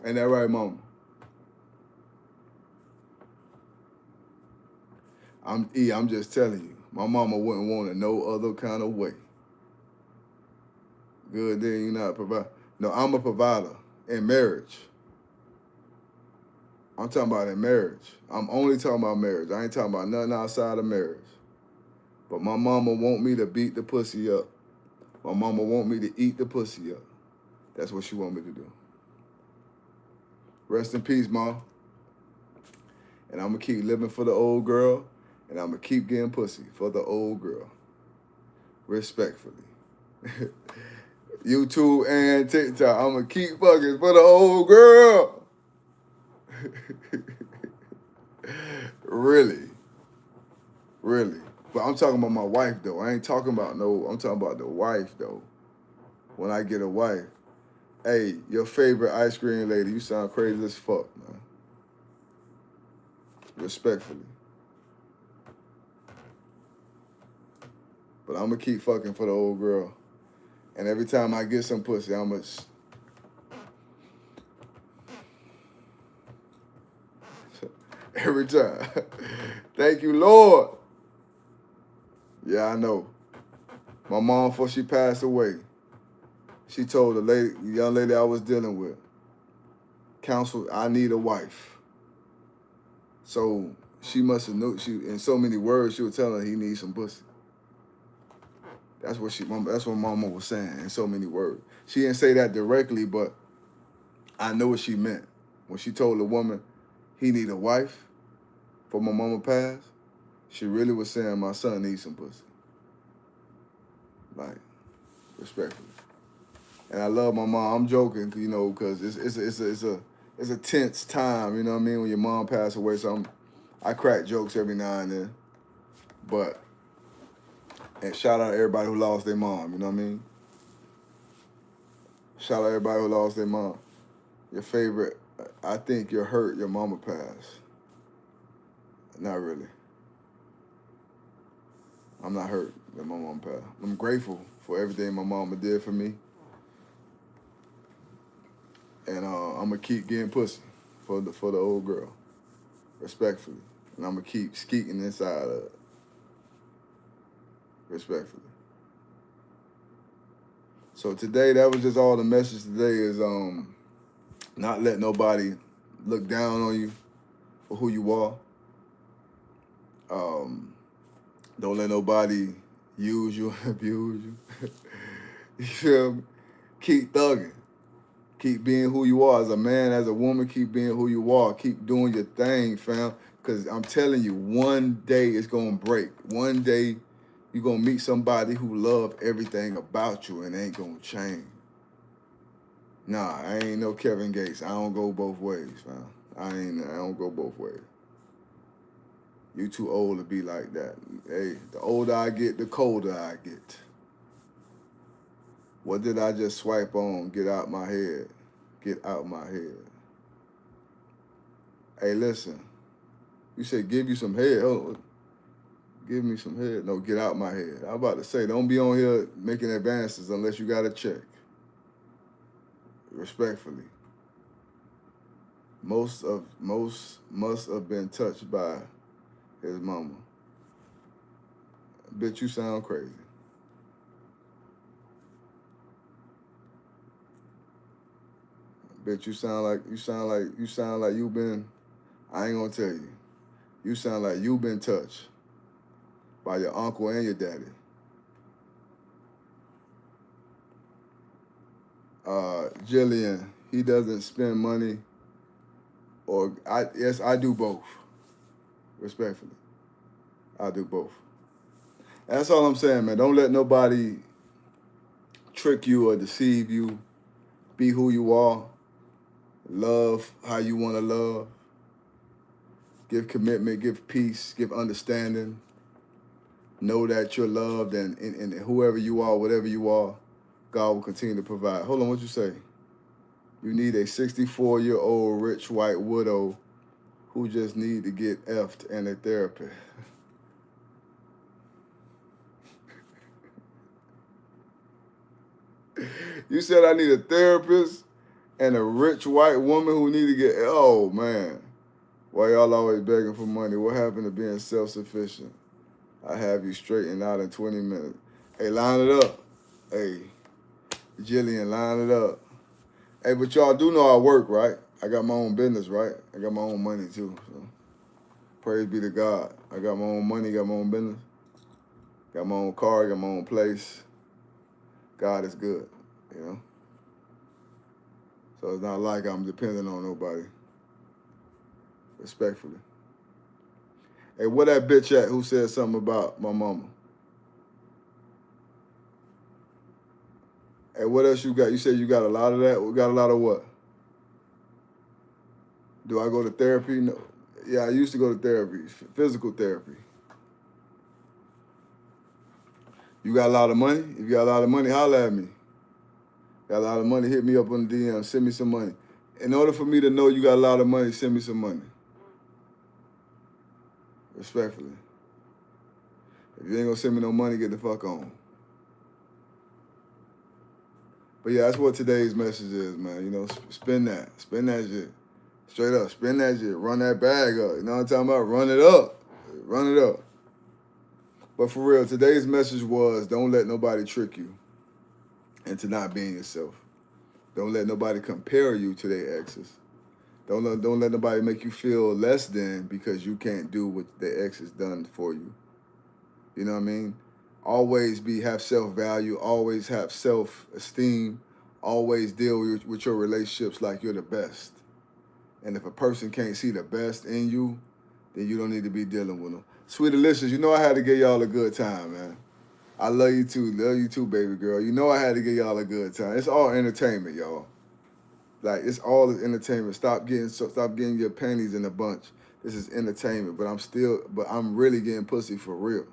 Ain't that right, mama? I'm just telling you. My mama wouldn't want it no other kind of way. Good then you're not a provider. No, I'm a provider in marriage. I'm talking about in marriage. I'm only talking about marriage. I ain't talking about nothing outside of marriage. But my mama want me to beat the pussy up. My mama want me to eat the pussy up. That's what she want me to do. Rest in peace, Mom. And I'm going to keep living for the old girl. And I'm going to keep getting pussy for the old girl. Respectfully. YouTube and TikTok. I'm going to keep fucking for the old girl. Really. Really. But I'm talking about my wife, though. I ain't talking about I'm talking about the wife, though. When I get a wife. Hey, your favorite ice cream lady, you sound crazy as fuck, man. Respectfully. But I'm going to keep fucking for the old girl. And every time I get some pussy, I'm going to... Every time. Thank you, Lord. Yeah, I know. My mom, before she passed away, she told the young lady I was dealing with, counsel, I need a wife. So she must have known, in so many words, she was telling her he needs some pussy. That's what mama was saying in so many words. She didn't say that directly, but I know what she meant. When she told the woman he need a wife for my mama passed, she really was saying my son needs some pussy. Like, respectfully. And I love my mom. I'm joking, you know, because it's a tense time, you know what I mean, when your mom passed away. So I crack jokes every now and then. And shout out to everybody who lost their mom, you know what I mean? Shout out to everybody who lost their mom. Your favorite, I think you're hurt your mama passed. Not really. I'm not hurt that my mom passed. I'm grateful for everything my mama did for me. And I'm going to keep getting pussy for the old girl, respectfully. And I'm going to keep skeeting inside of it, respectfully. So today, that was just all the message today is not let nobody look down on you for who you are. Don't let nobody use you and abuse you. You feel me? Keep thugging. Keep being who you are as a man, as a woman. Keep being who you are. Keep doing your thing, fam. Because I'm telling you, one day it's going to break. One day you're going to meet somebody who love everything about you and ain't going to change. Nah, I ain't no Kevin Gates. I don't go both ways, fam. I don't go both ways. You too old to be like that. Hey, the older I get, the colder I get. What did I just swipe on? Get out my head. Get out my head. Hey, listen. You said give you some head. Oh, give me some head. No, get out my head. I'm about to say, don't be on here making advances unless you got a check. Respectfully. Most must have been touched by his mama. Bitch, you sound crazy. Bitch, you sound like you've been, I ain't gonna tell you. You sound like you've been touched by your uncle and your daddy. Jillian, he doesn't spend money, or yes, I do both. Respectfully, I do both. And that's all I'm saying, man. Don't let nobody trick you or deceive you. Be who you are. Love how you want to love. Give commitment, give peace, give understanding. Know that you're loved, and whoever you are, whatever you are, God will continue to provide. Hold on, what you say? You need a 64-year-old rich white widow who just need to get effed and a therapist. You said I need a therapist and a rich white woman who need to get, oh man. Why y'all always begging for money? What happened to being self-sufficient? I have you straightened out in 20 minutes. Hey, line it up. Hey, Jillian, line it up. Hey, but y'all do know I work, right? I got my own business, right? I got my own money too. So praise be to God. I got my own money, got my own business. Got my own car, got my own place. God is good, you know? So it's not like I'm dependent on nobody. Respectfully. Hey, where that bitch at who said something about my mama? Hey, what else you got? You said you got a lot of that? We got a lot of what? Do I go to therapy? No. Yeah, I used to go to therapy, physical therapy. You got a lot of money? If you got a lot of money, holler at me. Got a lot of money, hit me up on the DM, send me some money. In order for me to know you got a lot of money, send me some money. Respectfully. If you ain't gonna send me no money, get the fuck on. But yeah, that's what today's message is, man. You know, spend that shit. Straight up, spend that shit. Run that bag up. You know what I'm talking about? Run it up. Run it up. But for real, today's message was don't let nobody trick you into not being yourself. Don't let nobody compare you to their exes. Don't let nobody make you feel less than because you can't do what their ex has done for you. You know what I mean? Always have self-value. Always have self-esteem. Always deal with your relationships like you're the best. And if a person can't see the best in you, then you don't need to be dealing with them. Sweet delicious, you know I had to give y'all a good time, man. I love you too, baby girl. You know I had to give y'all a good time. It's all entertainment, y'all. Like, it's all entertainment. Stop getting your panties in a bunch. This is entertainment, but I'm really getting pussy for real.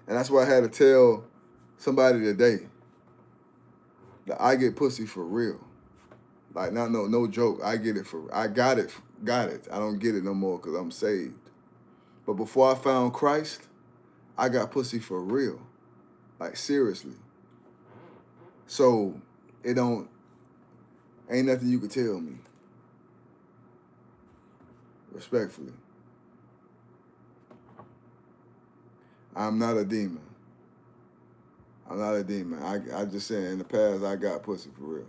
And that's why I had to tell somebody today that I get pussy for real. Like, no joke. I got it. I don't get it no more because I'm saved. But before I found Christ, I got pussy for real. Like, seriously. So, ain't nothing you could tell me. Respectfully. I'm not a demon. I just saying in the past I got pussy for real.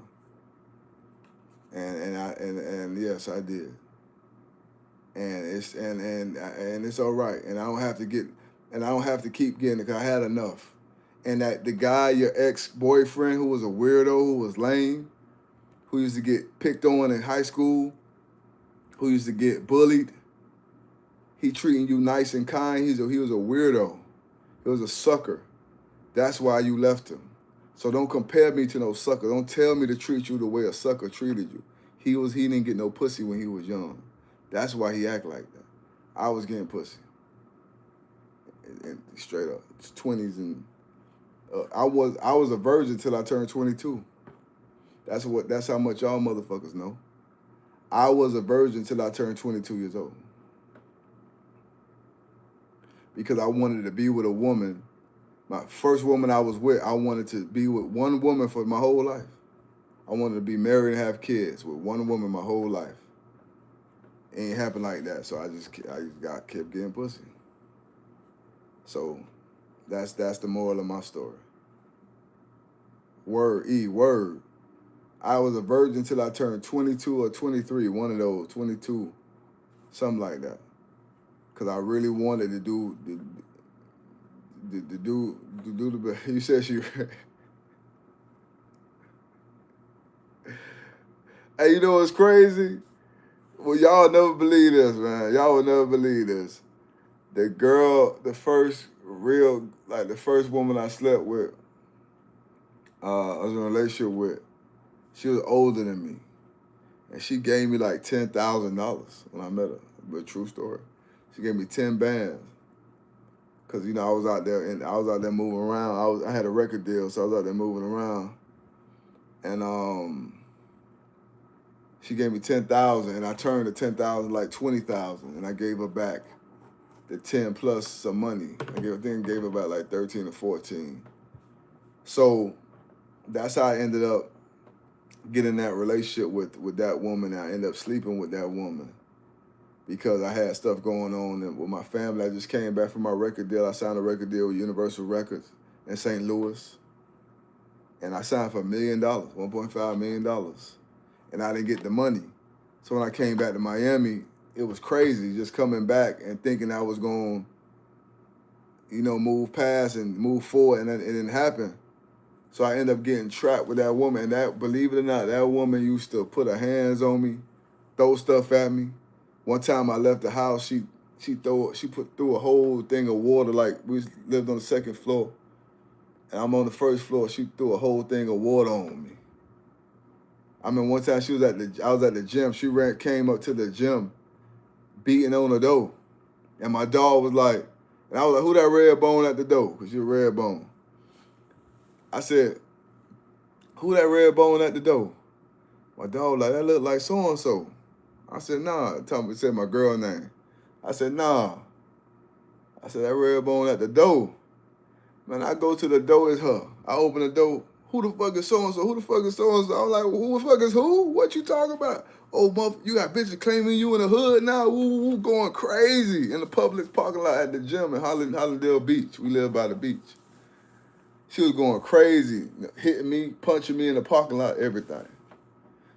And yes, I did. And it's all right. And I don't have to keep getting it because I had enough. And that the guy, your ex-boyfriend who was a weirdo, who was lame, who used to get picked on in high school, who used to get bullied, he treating you nice and kind. He was a weirdo. He was a sucker. That's why you left him. So don't compare me to no sucker. Don't tell me to treat you the way a sucker treated you. He didn't get no pussy when he was young. That's why he act like that. I was getting pussy. And straight up. 20s and I was a virgin till I turned 22. That's how much y'all motherfuckers know. I was a virgin till I turned 22 years old. Because I wanted to be with a woman. My first woman I was with, I wanted to be with one woman for my whole life. I wanted to be married and have kids with one woman my whole life. It ain't happened like that, so I just kept getting pussy. So that's the moral of my story. Word. I was a virgin till I turned 22 or 23, one of those, 22, something like that. Because I really wanted to do the you said she Hey, you know what's crazy? Well, y'all never believe this, man. Y'all will never believe this. The girl, the first woman I slept with, I was in a relationship with, she was older than me. And she gave me like $10,000 when I met her. But true story. She gave me 10 bands. Cause I was out there moving around. I had a record deal, so I was out there moving around. And she gave me 10,000, and I turned the 10,000 like 20,000, and I gave her back the 10 plus some money. I gave her back like 13 or 14. So that's how I ended up getting that relationship with that woman. And I ended up sleeping with that woman because I had stuff going on with my family. I just came back from my record deal. I signed a record deal with Universal Records in St. Louis, and I signed for $1 million, $1.5 million. And I didn't get the money. So when I came back to Miami, it was crazy just coming back and thinking I was going to, move past and move forward, and then it didn't happen. So I ended up getting trapped with that woman. And that, believe it or not, that woman used to put her hands on me, throw stuff at me. One time I left the house, she threw a whole thing of water, like we lived on the second floor. And I'm on the first floor, she threw a whole thing of water on me. I mean, one time I was at the gym. She came up to the gym, beating on the door, and my dog was like, and I was like, "Who that red bone at the door?" Cause you're red bone. I said, "Who that red bone at the door?" My dog like, "That look like so and so." I said, "Nah." Said my girl name. I said, "Nah." I said, "That red bone at the door." Man, I go to the door, it's her. I open the door. Who the fuck is so-and-so? Who the fuck is so-and-so? I'm like, who the fuck is who? What you talking about? Oh, you got bitches claiming you in the hood now? Ooh, going crazy in the public parking lot at the gym in Hollandale Beach. We live by the beach. She was going crazy, hitting me, punching me in the parking lot, everything.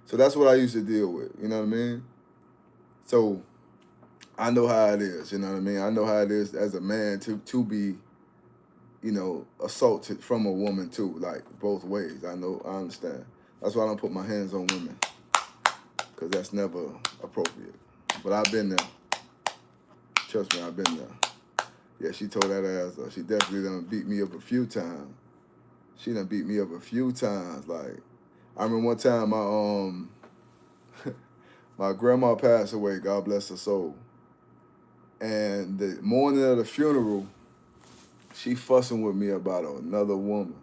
So that's what I used to deal with, you know what I mean? So I know how it is, you know what I mean? I know how it is as a man to be, assaulted from a woman too, like both ways. I understand. That's why I don't put my hands on women, because that's never appropriate. But I've been there. Trust me, I've been there. Yeah, she tore that ass up. She definitely done beat me up a few times. Like, I remember one time my grandma passed away, God bless her soul. And the morning of the funeral, she fussing with me about another woman.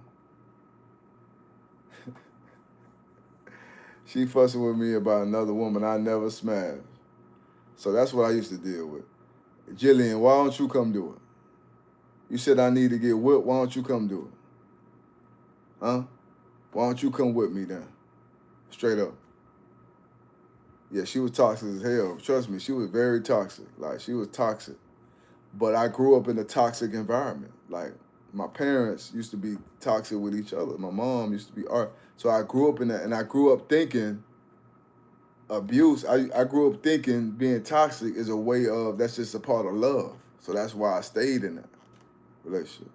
She fussing with me about another woman I never smashed. So that's what I used to deal with. Jillian, why don't you come do it? You said I need to get whipped. Why don't you come do it? Huh? Why don't you come with me then? Straight up. Yeah, she was toxic as hell. Trust me, she was very toxic. Like, she was toxic. But I grew up in a toxic environment. Like, my parents used to be toxic with each other. My mom used to be art. So I grew up in that, and I grew up thinking abuse. I grew up thinking being toxic is a way of, that's just a part of love. So that's why I stayed in that relationship.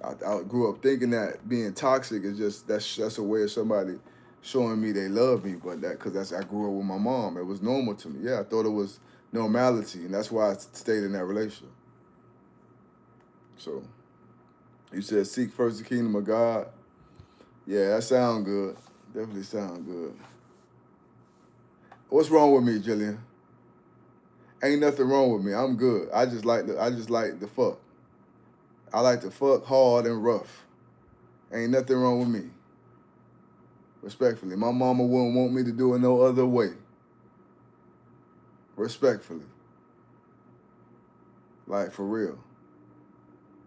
I grew up thinking that being toxic is just, that's a way of somebody showing me they love me, but I grew up with my mom. It was normal to me. Yeah, I thought it was normality, and that's why I stayed in that relationship. So, you said seek first the kingdom of God. Yeah, that sound good. Definitely sound good. What's wrong with me, Jillian? Ain't nothing wrong with me. I'm good. I just like the fuck. I like to fuck hard and rough. Ain't nothing wrong with me. Respectfully. My mama wouldn't want me to do it no other way. Respectfully. Like, for real.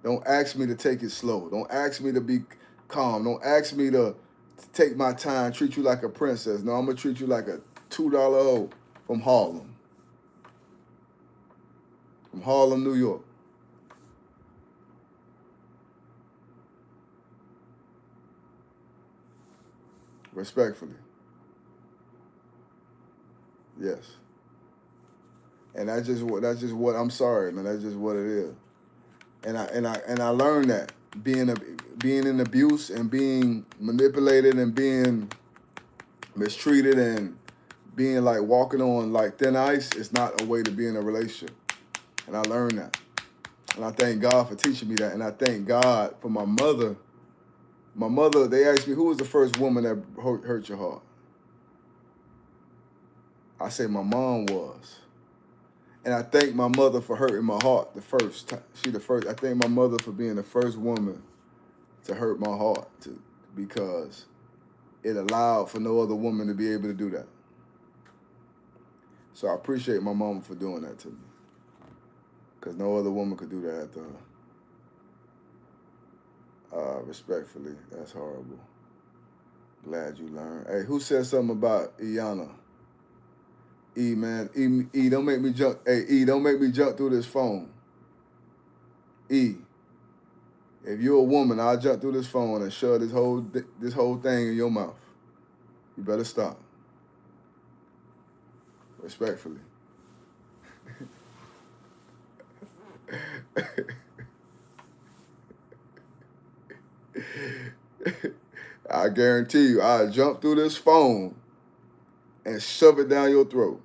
Don't ask me to take it slow. Don't ask me to be calm. Don't ask me to take my time, treat you like a princess. No, I'm going to treat you like a $2 O from Harlem. From Harlem, New York. Respectfully. Yes. And that's just what I'm sorry, man. That's just what it is. And I learned that being in abuse and being manipulated and being mistreated and being like walking on like thin ice is not a way to be in a relationship. And I learned that. And I thank God for teaching me that. And I thank God for my mother. My mother, they asked me, who was the first woman that hurt your heart? I say my mom was. And I thank my mother for hurting my heart the first time. She the first. I thank my mother for being the first woman to hurt my heart because it allowed for no other woman to be able to do that. So I appreciate my mama for doing that to me. Because no other woman could do that after her. Respectfully, that's horrible. Glad you learned. Hey, who said something about Iyanla? E, man. E, don't make me jump. Hey, E, don't make me jump through this phone. E, if you're a woman, I'll jump through this phone and shove this whole thing in your mouth. You better stop. Respectfully. I guarantee you, I'll jump through this phone and shove it down your throat.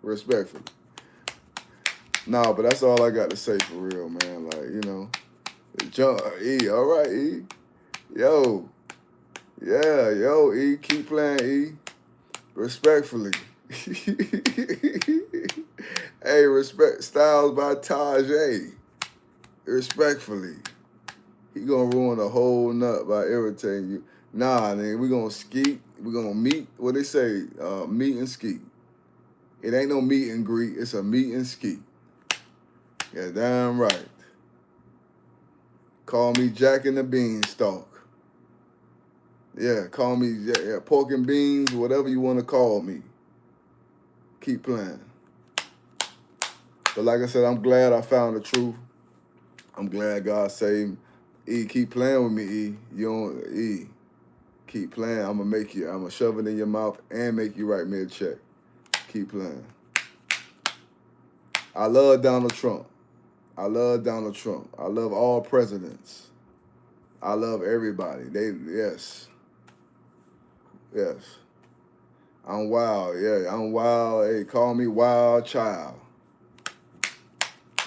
Respectfully. Nah, but that's all I got to say for real, man. Like, you know, jump, E, all right, E. Yo, yeah, yo, E, keep playing, E. Respectfully. Hey, respect Styles by Tajay. Respectfully. He gonna ruin a whole nut by irritating you. Nah, nigga, we gonna skeet. We gonna meet. What they say? Meet and skeet. It ain't no meet and greet. It's a meet and skeet. Yeah, damn right. Call me Jack and the Beanstalk. Yeah, call me pork and beans, whatever you want to call me. Keep playing. But like I said, I'm glad I found the truth. I'm glad God saved me. E, keep playing with me, E. You don't, E. Keep playing. I'm gonna shove it in your mouth and make you write me a check. Keep playing. I love Donald Trump. I love Donald Trump. I love all presidents. I love everybody. Yes. I'm wild. Yeah, I'm wild. Hey, call me wild child.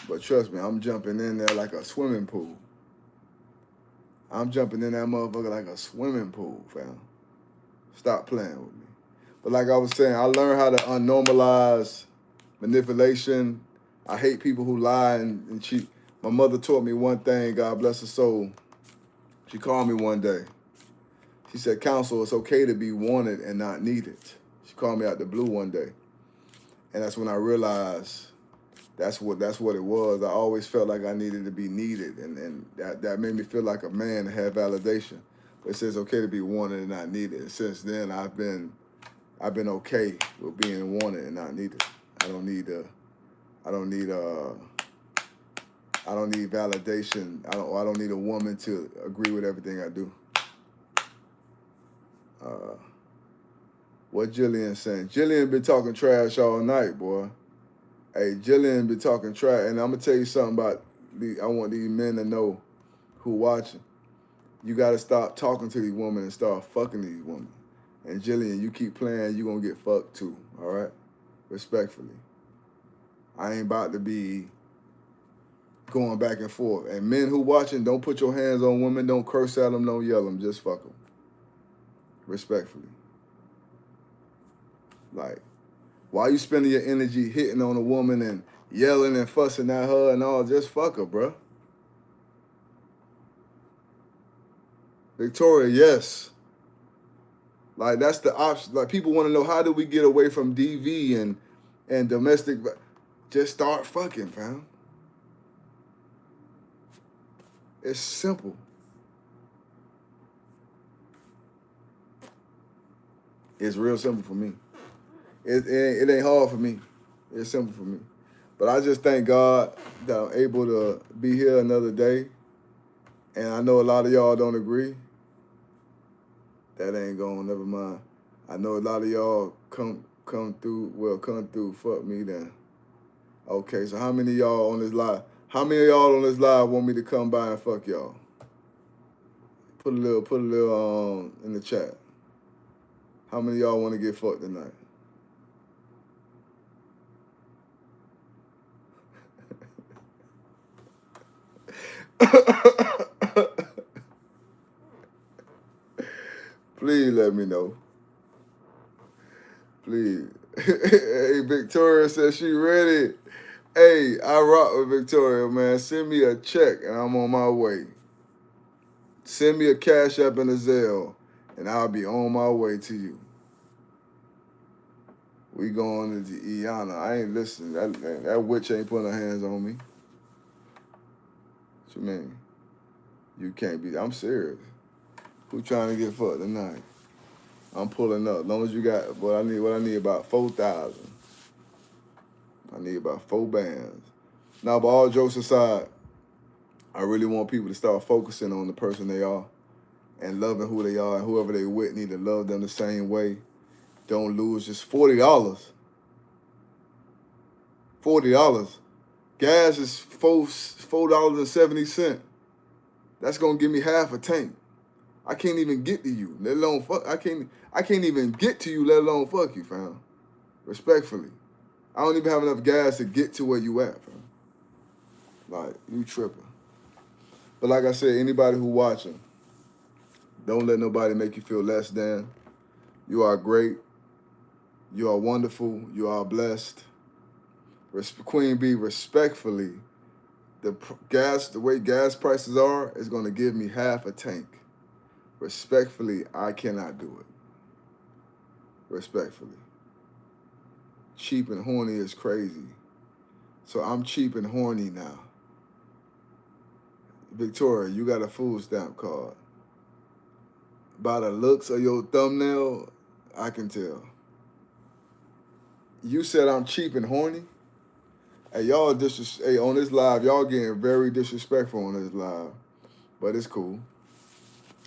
But trust me, I'm jumping in there like a swimming pool. I'm jumping in that motherfucker like a swimming pool, fam. Stop playing with me. But like I was saying, I learned how to unnormalize manipulation. I hate people who lie and cheat. My mother taught me one thing, God bless her soul. She called me one day. She said, "Counsel, it's okay to be wanted and not needed." She called me out the blue one day. And that's when I realized that's what it was. I always felt like I needed to be needed, and that made me feel like a man that had validation. But it says okay to be wanted and not needed. And since then, I've been okay with being wanted and not needed. I don't need validation. I don't need a woman to agree with everything I do. What Jillian saying? Jillian been talking trash all night, boy. Hey, Jillian been talking trash, and I'm gonna tell you something about I want these men to know who watching. You gotta stop talking to these women and start fucking these women. And Jillian, you keep playing, you gonna get fucked too. All right, respectfully. I ain't about to be going back and forth. And men who watching, don't put your hands on women. Don't curse at them. Don't yell them. Just fuck them. Respectfully. Like, why you spending your energy hitting on a woman and yelling and fussing at her and all? Just fuck her, bro. Victoria, yes. Like, that's the option. Like, people want to know, how do we get away from DV and domestic? Just start fucking, fam. It's simple. It's real simple for me. It ain't hard for me. It's simple for me. But I just thank God that I'm able to be here another day. And I know a lot of y'all don't agree. That ain't going, never mind. I know a lot of y'all come through, fuck me then. Okay, so how many of y'all on this live? How many of y'all on this live want me to come by and fuck y'all? Put a little in the chat. How many of y'all want to get fucked tonight? Please let me know. Please. Hey, Victoria says she ready. Hey, I rock with Victoria, man. Send me a check and I'm on my way. Send me a Cash App and a Zelle and I'll be on my way to you. We going to Iana. I ain't listening. That witch ain't putting her hands on me. What you mean? You can't be. I'm serious. Who trying to get fucked tonight? I'm pulling up. As long as you got what I need about 4,000. I need about 4 bands. Now, but all jokes aside, I really want people to start focusing on the person they are and loving who they are, and whoever they with need to love them the same way. Don't lose just $40. $40. Gas is $4.70. That's gonna give me half a tank. I can't even get to you, let alone fuck. I can't even get to you, let alone fuck you, fam. Respectfully, I don't even have enough gas to get to where you at, fam. Like, you tripping. But like I said, anybody who watching, don't let nobody make you feel less than. You are great. You are wonderful. You are blessed. Queen Bee, respectfully, the way gas prices are is going to give me half a tank. Respectfully, I cannot do it. Respectfully. Cheap and horny is crazy. So I'm cheap and horny now. Victoria, you got a food stamp card. By the looks of your thumbnail, I can tell. You said I'm cheap and horny? Hey, y'all on this live, y'all getting very disrespectful on this live. But it's cool.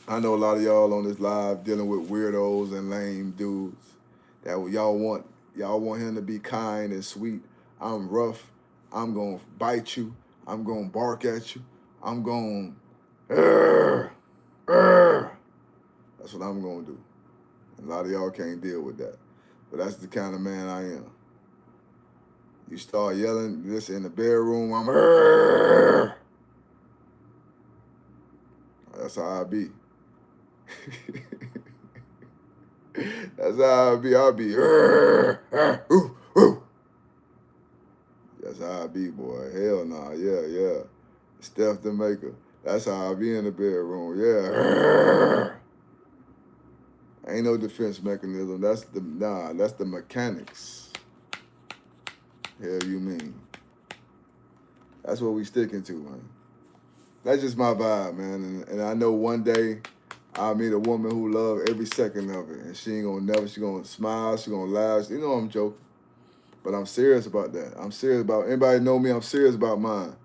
I know a lot of y'all on this live dealing with weirdos and lame dudes. That y'all want him to be kind and sweet. I'm rough. I'm gonna bite you. I'm gonna bark at you. I'm gonna That's what I'm gonna do. And a lot of y'all can't deal with that. But that's the kind of man I am. You start yelling this in the bedroom, I'm That's how I be. That's how I be. I'll be That's how I be, boy. Hell nah. Yeah. Steph the Maker. That's how I be in the bedroom. Yeah. Ain't no defense mechanism. That's the mechanics. Hell you mean. That's what we sticking to, man. That's just my vibe, man. And I know one day I'll meet a woman who love every second of it. And she gonna smile, she gonna laugh. You know I'm joking. But I'm serious about that. I'm serious about, anybody know me, I'm serious about mine.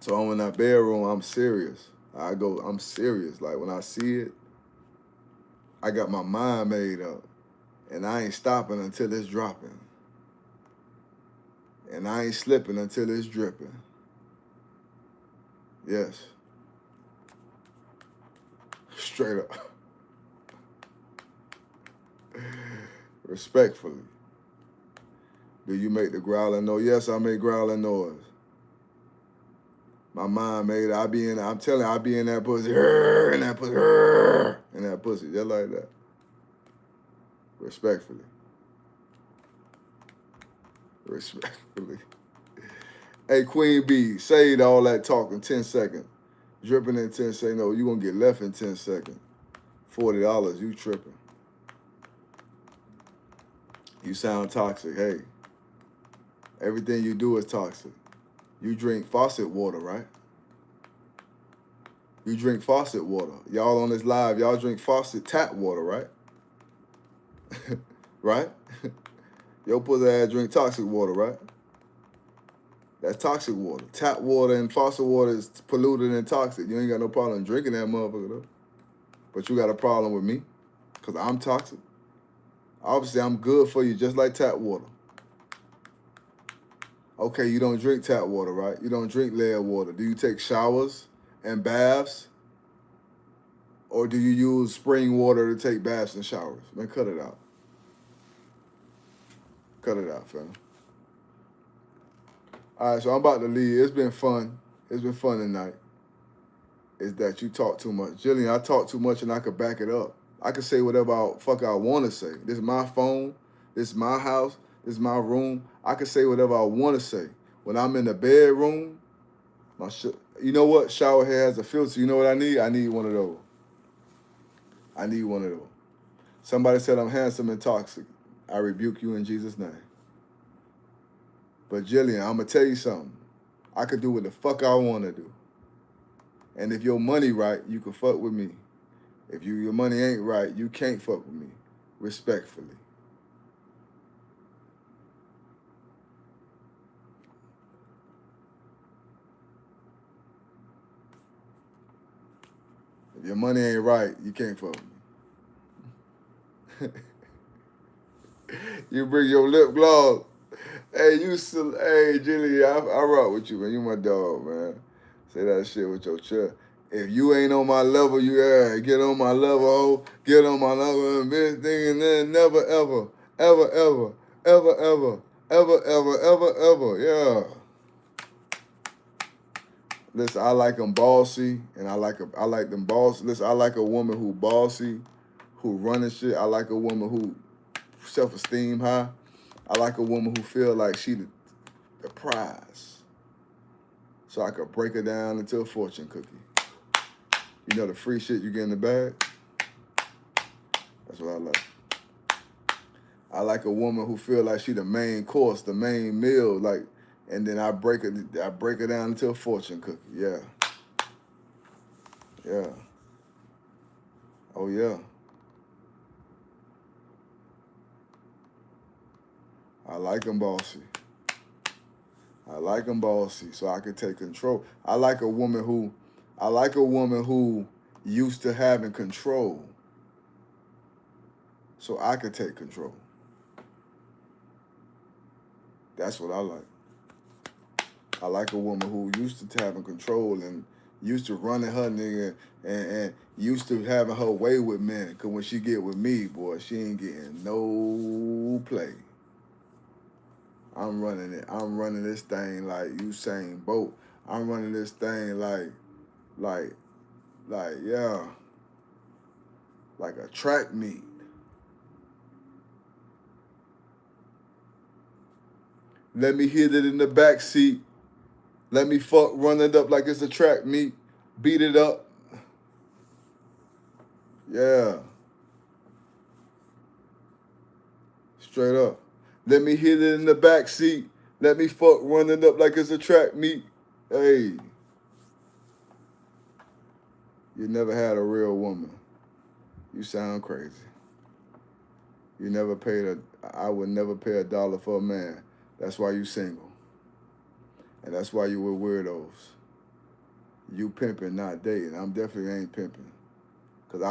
So I'm in that bedroom, I'm serious. I'm serious. Like, when I see it, I got my mind made up. And I ain't stopping until it's dropping. And I ain't slipping until it's dripping. Yes. Straight up. Respectfully. Do you make the growling noise? Yes, I make growling noise. My mind made it. I be in that pussy, in that pussy, just like that. Respectfully. Hey, Queen Bee, say all that talk in 10 seconds. Dripping in 10 seconds. No, you gonna get left in 10 seconds. $40, you tripping. You sound toxic. Hey, everything you do is toxic. You drink faucet water, right? You drink faucet water. Y'all on this live, y'all drink faucet tap water, right? Right? Your pussy ass drink toxic water, right? That's toxic water. Tap water and faucet water is polluted and toxic. You ain't got no problem drinking that motherfucker, though. But you got a problem with me because I'm toxic. Obviously, I'm good for you just like tap water. Okay, you don't drink tap water, right? You don't drink lead water. Do you take showers and baths? Or do you use spring water to take baths and showers? Man, cut it out. Cut it out, fam. All right, so I'm about to leave. It's been fun. It's been fun tonight. Is that you talk too much. Jillian, I talk too much and I could back it up. I could say whatever I want to say. This is my phone. This is my house. This is my room. I could say whatever I want to say. When I'm in the bedroom, you know what? Shower head has a filter. You know what I need? I need one of those. I need one of those. Somebody said I'm handsome and toxic. I rebuke you in Jesus' name. But Jillian, I'm going to tell you something. I could do what the fuck I want to do. And if your money right, you can fuck with me. If your money ain't right, you can't fuck with me. Respectfully. If your money ain't right, you can't fuck with me. You bring your lip gloss. Hey, Jilly, I rock with you, man. You my dog, man. Say that shit with your chest. If you ain't on my level, get on my level, ho. Get on my level, and bitch, thinking that never, ever, yeah. Listen, I like them bossy, and I like them boss. Listen, I like a woman who bossy, who running shit. I like a woman who self-esteem high. I like a woman who feel like she the prize. So I could break her down into a fortune cookie. You know the free shit you get in the bag? That's what I like. I like a woman who feel like she the main course, the main meal, like, and then I break her down into a fortune cookie. Yeah. Yeah. Oh yeah. I like them bossy. I like them bossy, so I can take control. I like a woman who used to having control, so I could take control. That's what I like. I like a woman who used to having control and used to running her nigga and used to having her way with men. Because when she get with me, boy, she ain't getting no play. I'm running it. I'm running this thing like Usain Bolt. I'm running this thing like yeah, like a track meet. Let me hit it in the back seat. Let me run it up like it's a track meet. Beat it up. Yeah. Straight up. Let me hit it in the back seat. Let me run it up like it's a track meet. Hey. You never had a real woman. You sound crazy. You never I would never pay $1 for a man. That's why you single. And that's why you with weirdos. You pimping, not dating. I'm definitely ain't pimping. Because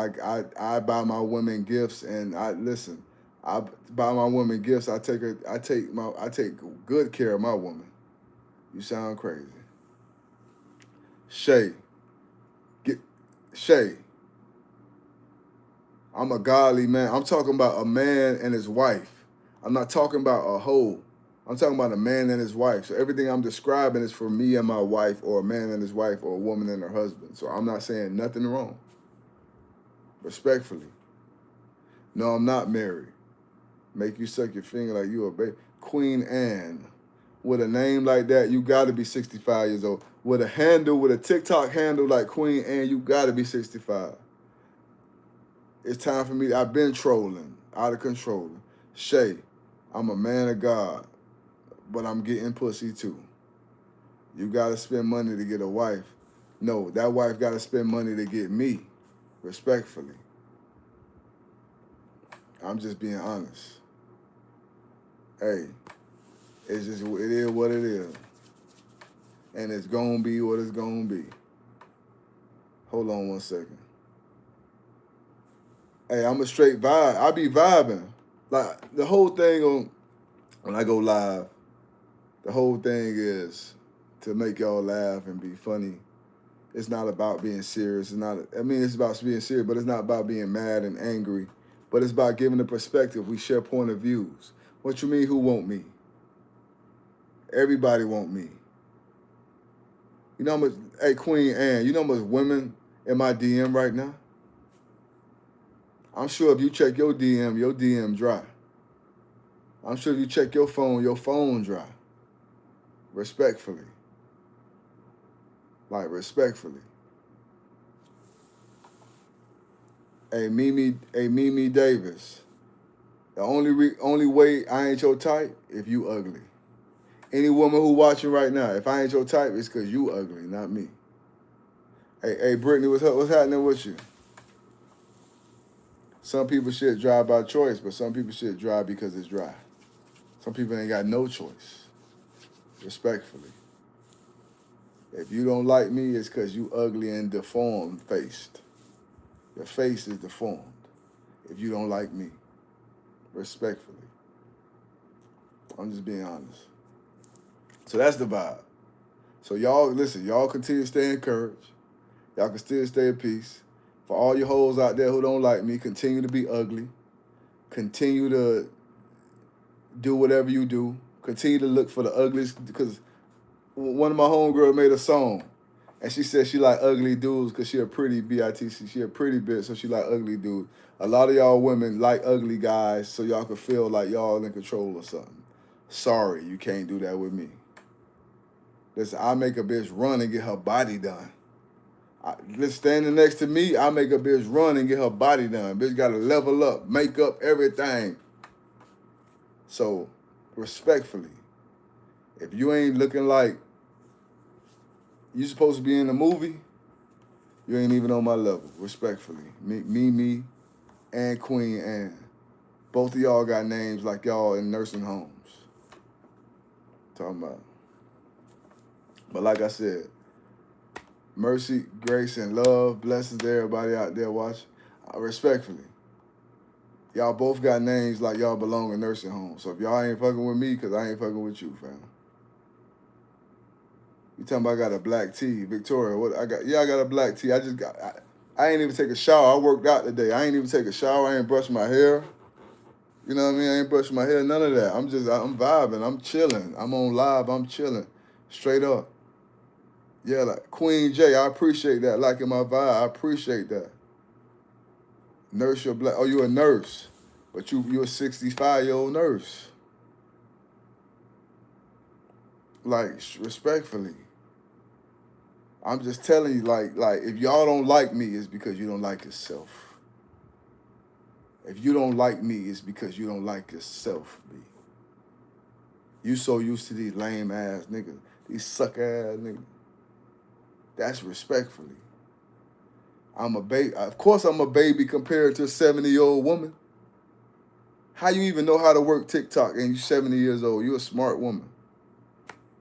I buy my women gifts and I buy my women gifts. I take good care of my woman. You sound crazy. Shay. I'm a godly man. I'm talking about a man and his wife. I'm not talking about a hoe. I'm talking about a man and his wife. So everything I'm describing is for me and my wife, or a man and his wife, or a woman and her husband. So I'm not saying nothing wrong. Respectfully. No, I'm not married. Make you suck your finger like you a baby. Queen Anne. with a name like that, you got to be 65 years old. With a TikTok handle like Queen Anne, you got to be 65. It's time for me. I've been trolling, out of control. Shay, I'm a man of God, but I'm getting pussy too. You got to spend money to get a wife. No, that wife got to spend money to get me, respectfully. I'm just being honest. Hey, it is what it is. And it's going to be what it's going to be. Hold on one second. Hey, I'm a straight vibe. I be vibing. Like, the whole thing when I go live, the whole thing is to make y'all laugh and be funny. It's not about being serious. It's about being serious, but it's not about being mad and angry. But it's about giving a perspective. We share point of views. What you mean, who want me? Everybody want me. You know how much, hey, Queen Anne, you know how much women in my DM right now? I'm sure if you check your DM dry. I'm sure if you check your phone dry. Respectfully. Like, respectfully. Hey, Mimi Davis. The only way I ain't your type, if you ugly. Any woman who watching right now, if I ain't your type, it's because you ugly, not me. Hey, Brittany, what's happening with you? Some people shit dry by choice, but some people shit dry because it's dry. Some people ain't got no choice. Respectfully. If you don't like me, it's because you ugly and deformed-faced. Your face is deformed. If you don't like me. Respectfully. I'm just being honest. So that's the vibe. So y'all, listen, y'all continue to stay encouraged. Y'all can still stay at peace. For all you hoes out there who don't like me, continue to be ugly. Continue to do whatever you do. Continue to look for the ugliest, because one of my homegirls made a song, and she said she like ugly dudes because she a pretty bitch. She a pretty bitch, so she like ugly dudes. A lot of y'all women like ugly guys, so y'all can feel like y'all in control or something. Sorry, you can't do that with me. Listen, I make a bitch run and get her body done. Standing next to me, I make a bitch run and get her body done. Bitch got to level up, makeup, everything. So, respectfully, if you ain't looking like you supposed to be in a movie, you ain't even on my level, respectfully. Me, and Queen Anne. Both of y'all got names like y'all in nursing homes. Talking about. But like I said, mercy, grace, and love, blessings to everybody out there watching. Respectfully, y'all both got names like y'all belong in nursing homes. So if y'all ain't fucking with me, because I ain't fucking with you, fam. You talking about I got a black tee, Victoria? What I got? Yeah, I got a black tee. I ain't even take a shower. I worked out today. I ain't even take a shower. I ain't brushed my hair. You know what I mean? I ain't brushed my hair. None of that. I'm vibing. I'm chilling. I'm on live. I'm chilling. Straight up. Yeah, like Queen J, I appreciate that. Liking my vibe, I appreciate that. Nurse your black. Oh, you a nurse, but you're a 65-year-old nurse. Like, respectfully, I'm just telling you, like if y'all don't like me, it's because you don't like yourself. If you don't like me, it's because you don't like yourself, B. You so used to these lame ass niggas, these suck ass niggas. That's respectfully. I'm a baby. Of course I'm a baby compared to a 70-year-old woman. How you even know how to work TikTok and you're 70 years old? You're a smart woman.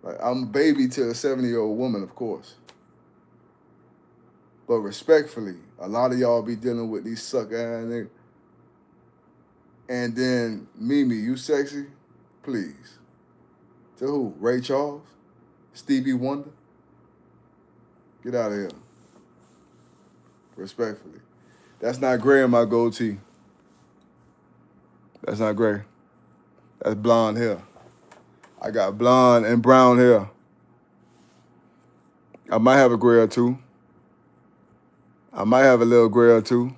Like, I'm a baby to a 70-year-old woman, of course. But respectfully, a lot of y'all be dealing with these suck ass niggas. And then, Mimi, you sexy? Please. To who? Ray Charles? Stevie Wonder? Get out of here. Respectfully. That's not gray in my goatee. That's not gray. That's blonde hair. I got blonde and brown hair. I might have a gray or two. I might have a little gray or two.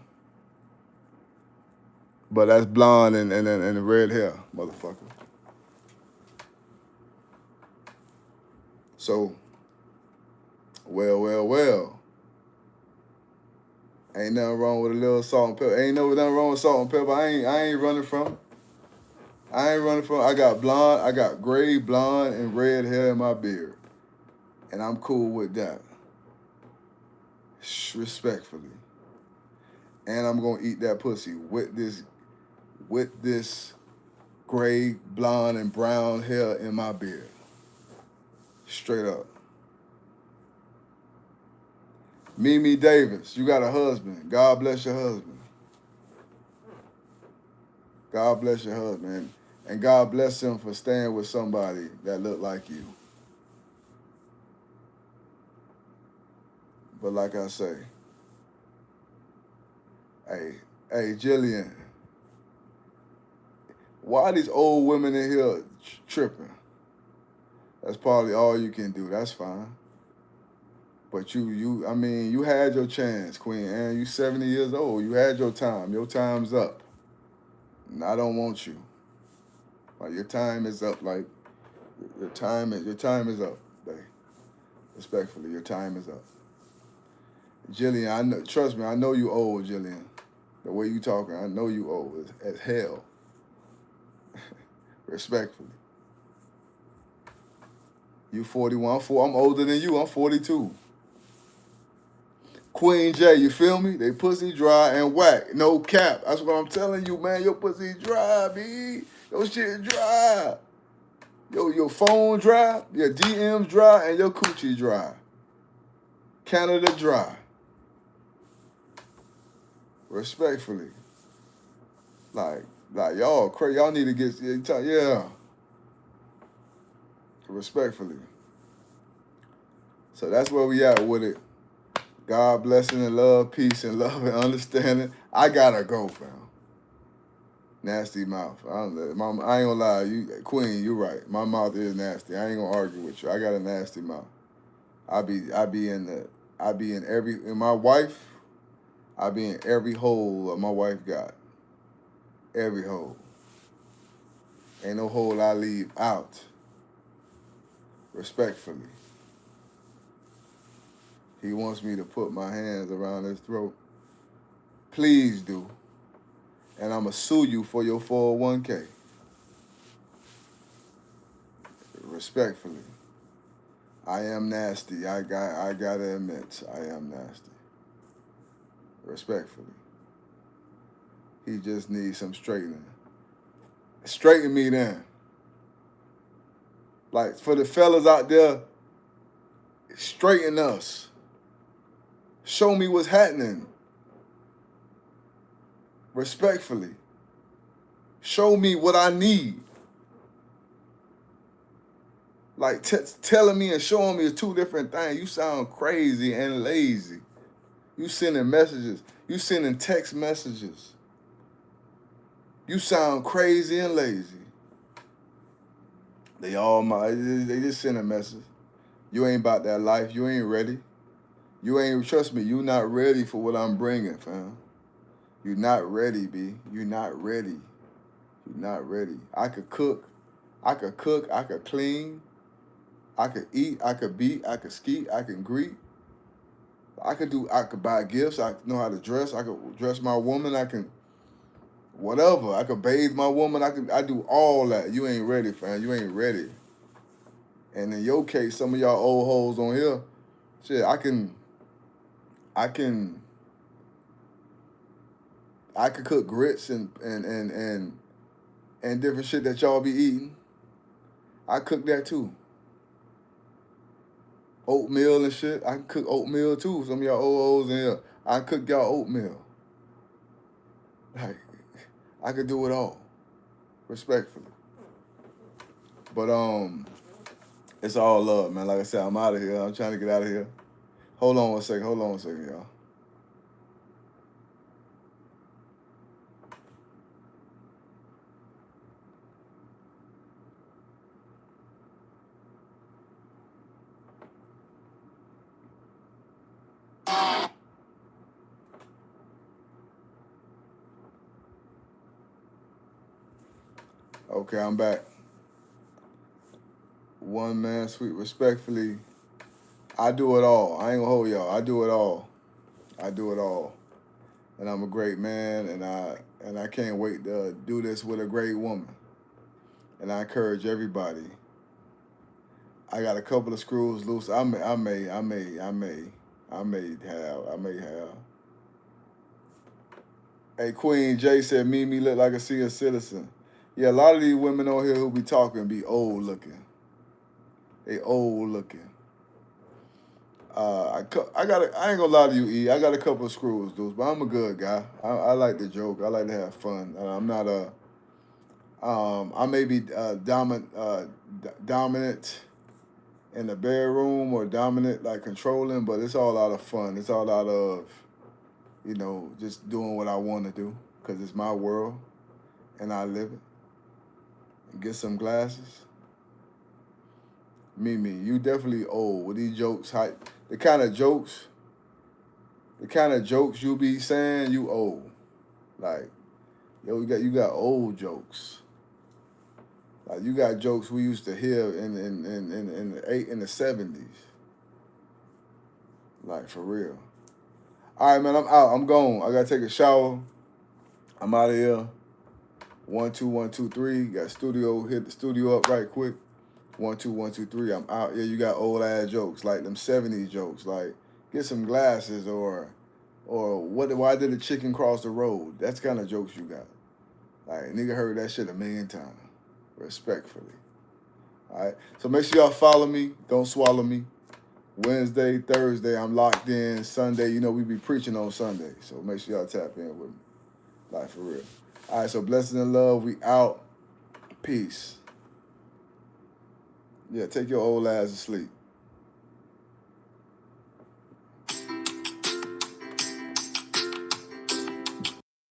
But that's blonde and red hair, motherfucker. So, well. Ain't nothing wrong with a little salt and pepper. Ain't nothing wrong with salt and pepper. I ain't running from it. I got gray, blonde, and red hair in my beard. And I'm cool with that. Respectfully. And I'm gonna eat that pussy with this gray, blonde, and brown hair in my beard. Straight up. Mimi Davis, you got a husband. God bless your husband. God bless your husband. And God bless him for staying with somebody that looked like you. But like I say, hey, Jillian, why are these old women in here tripping? That's probably all you can do. That's fine. But you had your chance, Queen Anne. You 70 years old. You had your time. Your time's up. And I don't want you. Like, your time is up. Like, your time is up, babe. Respectfully, your time is up. Jillian, trust me, I know you old, Jillian. The way you talking, I know you old as hell. Respectfully. You 41. I'm older than you. I'm 42. Queen J, you feel me? They pussy dry and whack. No cap. That's what I'm telling you, man. Your pussy dry, B. Your shit dry. Your phone dry, your DMs dry, and your coochie dry. Canada dry. Respectfully. Like y'all crazy. Y'all need to get, yeah. Respectfully. So that's where we at with it. God blessing and love, peace and love and understanding. I gotta go, fam. Nasty mouth. I ain't gonna lie, Queen, you right. My mouth is nasty. I ain't gonna argue with you. I got a nasty mouth. I be in my wife. I be in every hole my wife got. Every hole. Ain't no hole I leave out. Respectfully. He wants me to put my hands around his throat. Please do. And I'ma sue you for your 401k. Respectfully. I am nasty. I gotta admit, I am nasty. Respectfully. He just needs some straightening. Straighten me then. Like, for the fellas out there, straighten us. Show me what's happening. Respectfully. Show me what I need. Like, telling me and showing me is two different things. You sound crazy and lazy. You sending messages. You sending text messages. You sound crazy and lazy. They just send a message. You ain't about that life. You ain't ready. Trust me, you not ready for what I'm bringing, fam. You not ready, B. You not ready. You not ready. I could cook. I could clean. I could eat. I could beat. I could ski. I can greet. I could buy gifts. I know how to dress. I could dress my woman. I can, whatever. I could bathe my woman. I do all that. You ain't ready, fam. You ain't ready. And in your case, some of y'all old hoes on here, shit, I could cook grits and different shit that y'all be eating. I cook that too. Oatmeal and shit. I can cook oatmeal too. Some of y'all old hoes in here, I cook y'all oatmeal. Like, I could do it all. Respectfully. But it's all love, man. Like I said, I'm out of here. I'm trying to get out of here. Hold on one second, y'all. Okay, I'm back. One man, sweet, respectfully. I do it all. I ain't gonna hold y'all. I do it all. I do it all. And I'm a great man, and I can't wait to do this with a great woman. And I encourage everybody. I got a couple of screws loose. I may have. Hey, Queen J said, Mimi look like a senior citizen. Yeah, a lot of these women on here who be talking be old looking. They old looking. I ain't gonna lie to you, E. I got a couple of screws loose, but I'm a good guy. I like to joke. I like to have fun. I'm not a. I may be dominant in the bedroom or dominant, like controlling, but it's all out of fun. It's all out of, just doing what I want to do because it's my world and I live it. And get some glasses. Mimi, you definitely old with these jokes. The kind of jokes you be saying, you old. Like, yo, you got old jokes. Like, you got jokes we used to hear in the 70s. Like, for real. All right, man, I'm out. I'm gone. I gotta take a shower. I'm out of here. 1 2 1 2 3. Got studio. Hit the studio up right quick. 1 2 1 2 3. I'm out. Yeah, you got old ass jokes like them 70s jokes. Like, get some glasses or what? Why did the chicken cross the road? That's kind of jokes you got. Like, nigga heard that shit a million times. Respectfully. All right. So make sure y'all follow me. Don't swallow me. Wednesday, Thursday, I'm locked in. Sunday, we be preaching on Sunday. So make sure y'all tap in with me. Like, for real. All right, so blessings and love. We out. Peace. Yeah, take your old ass to sleep.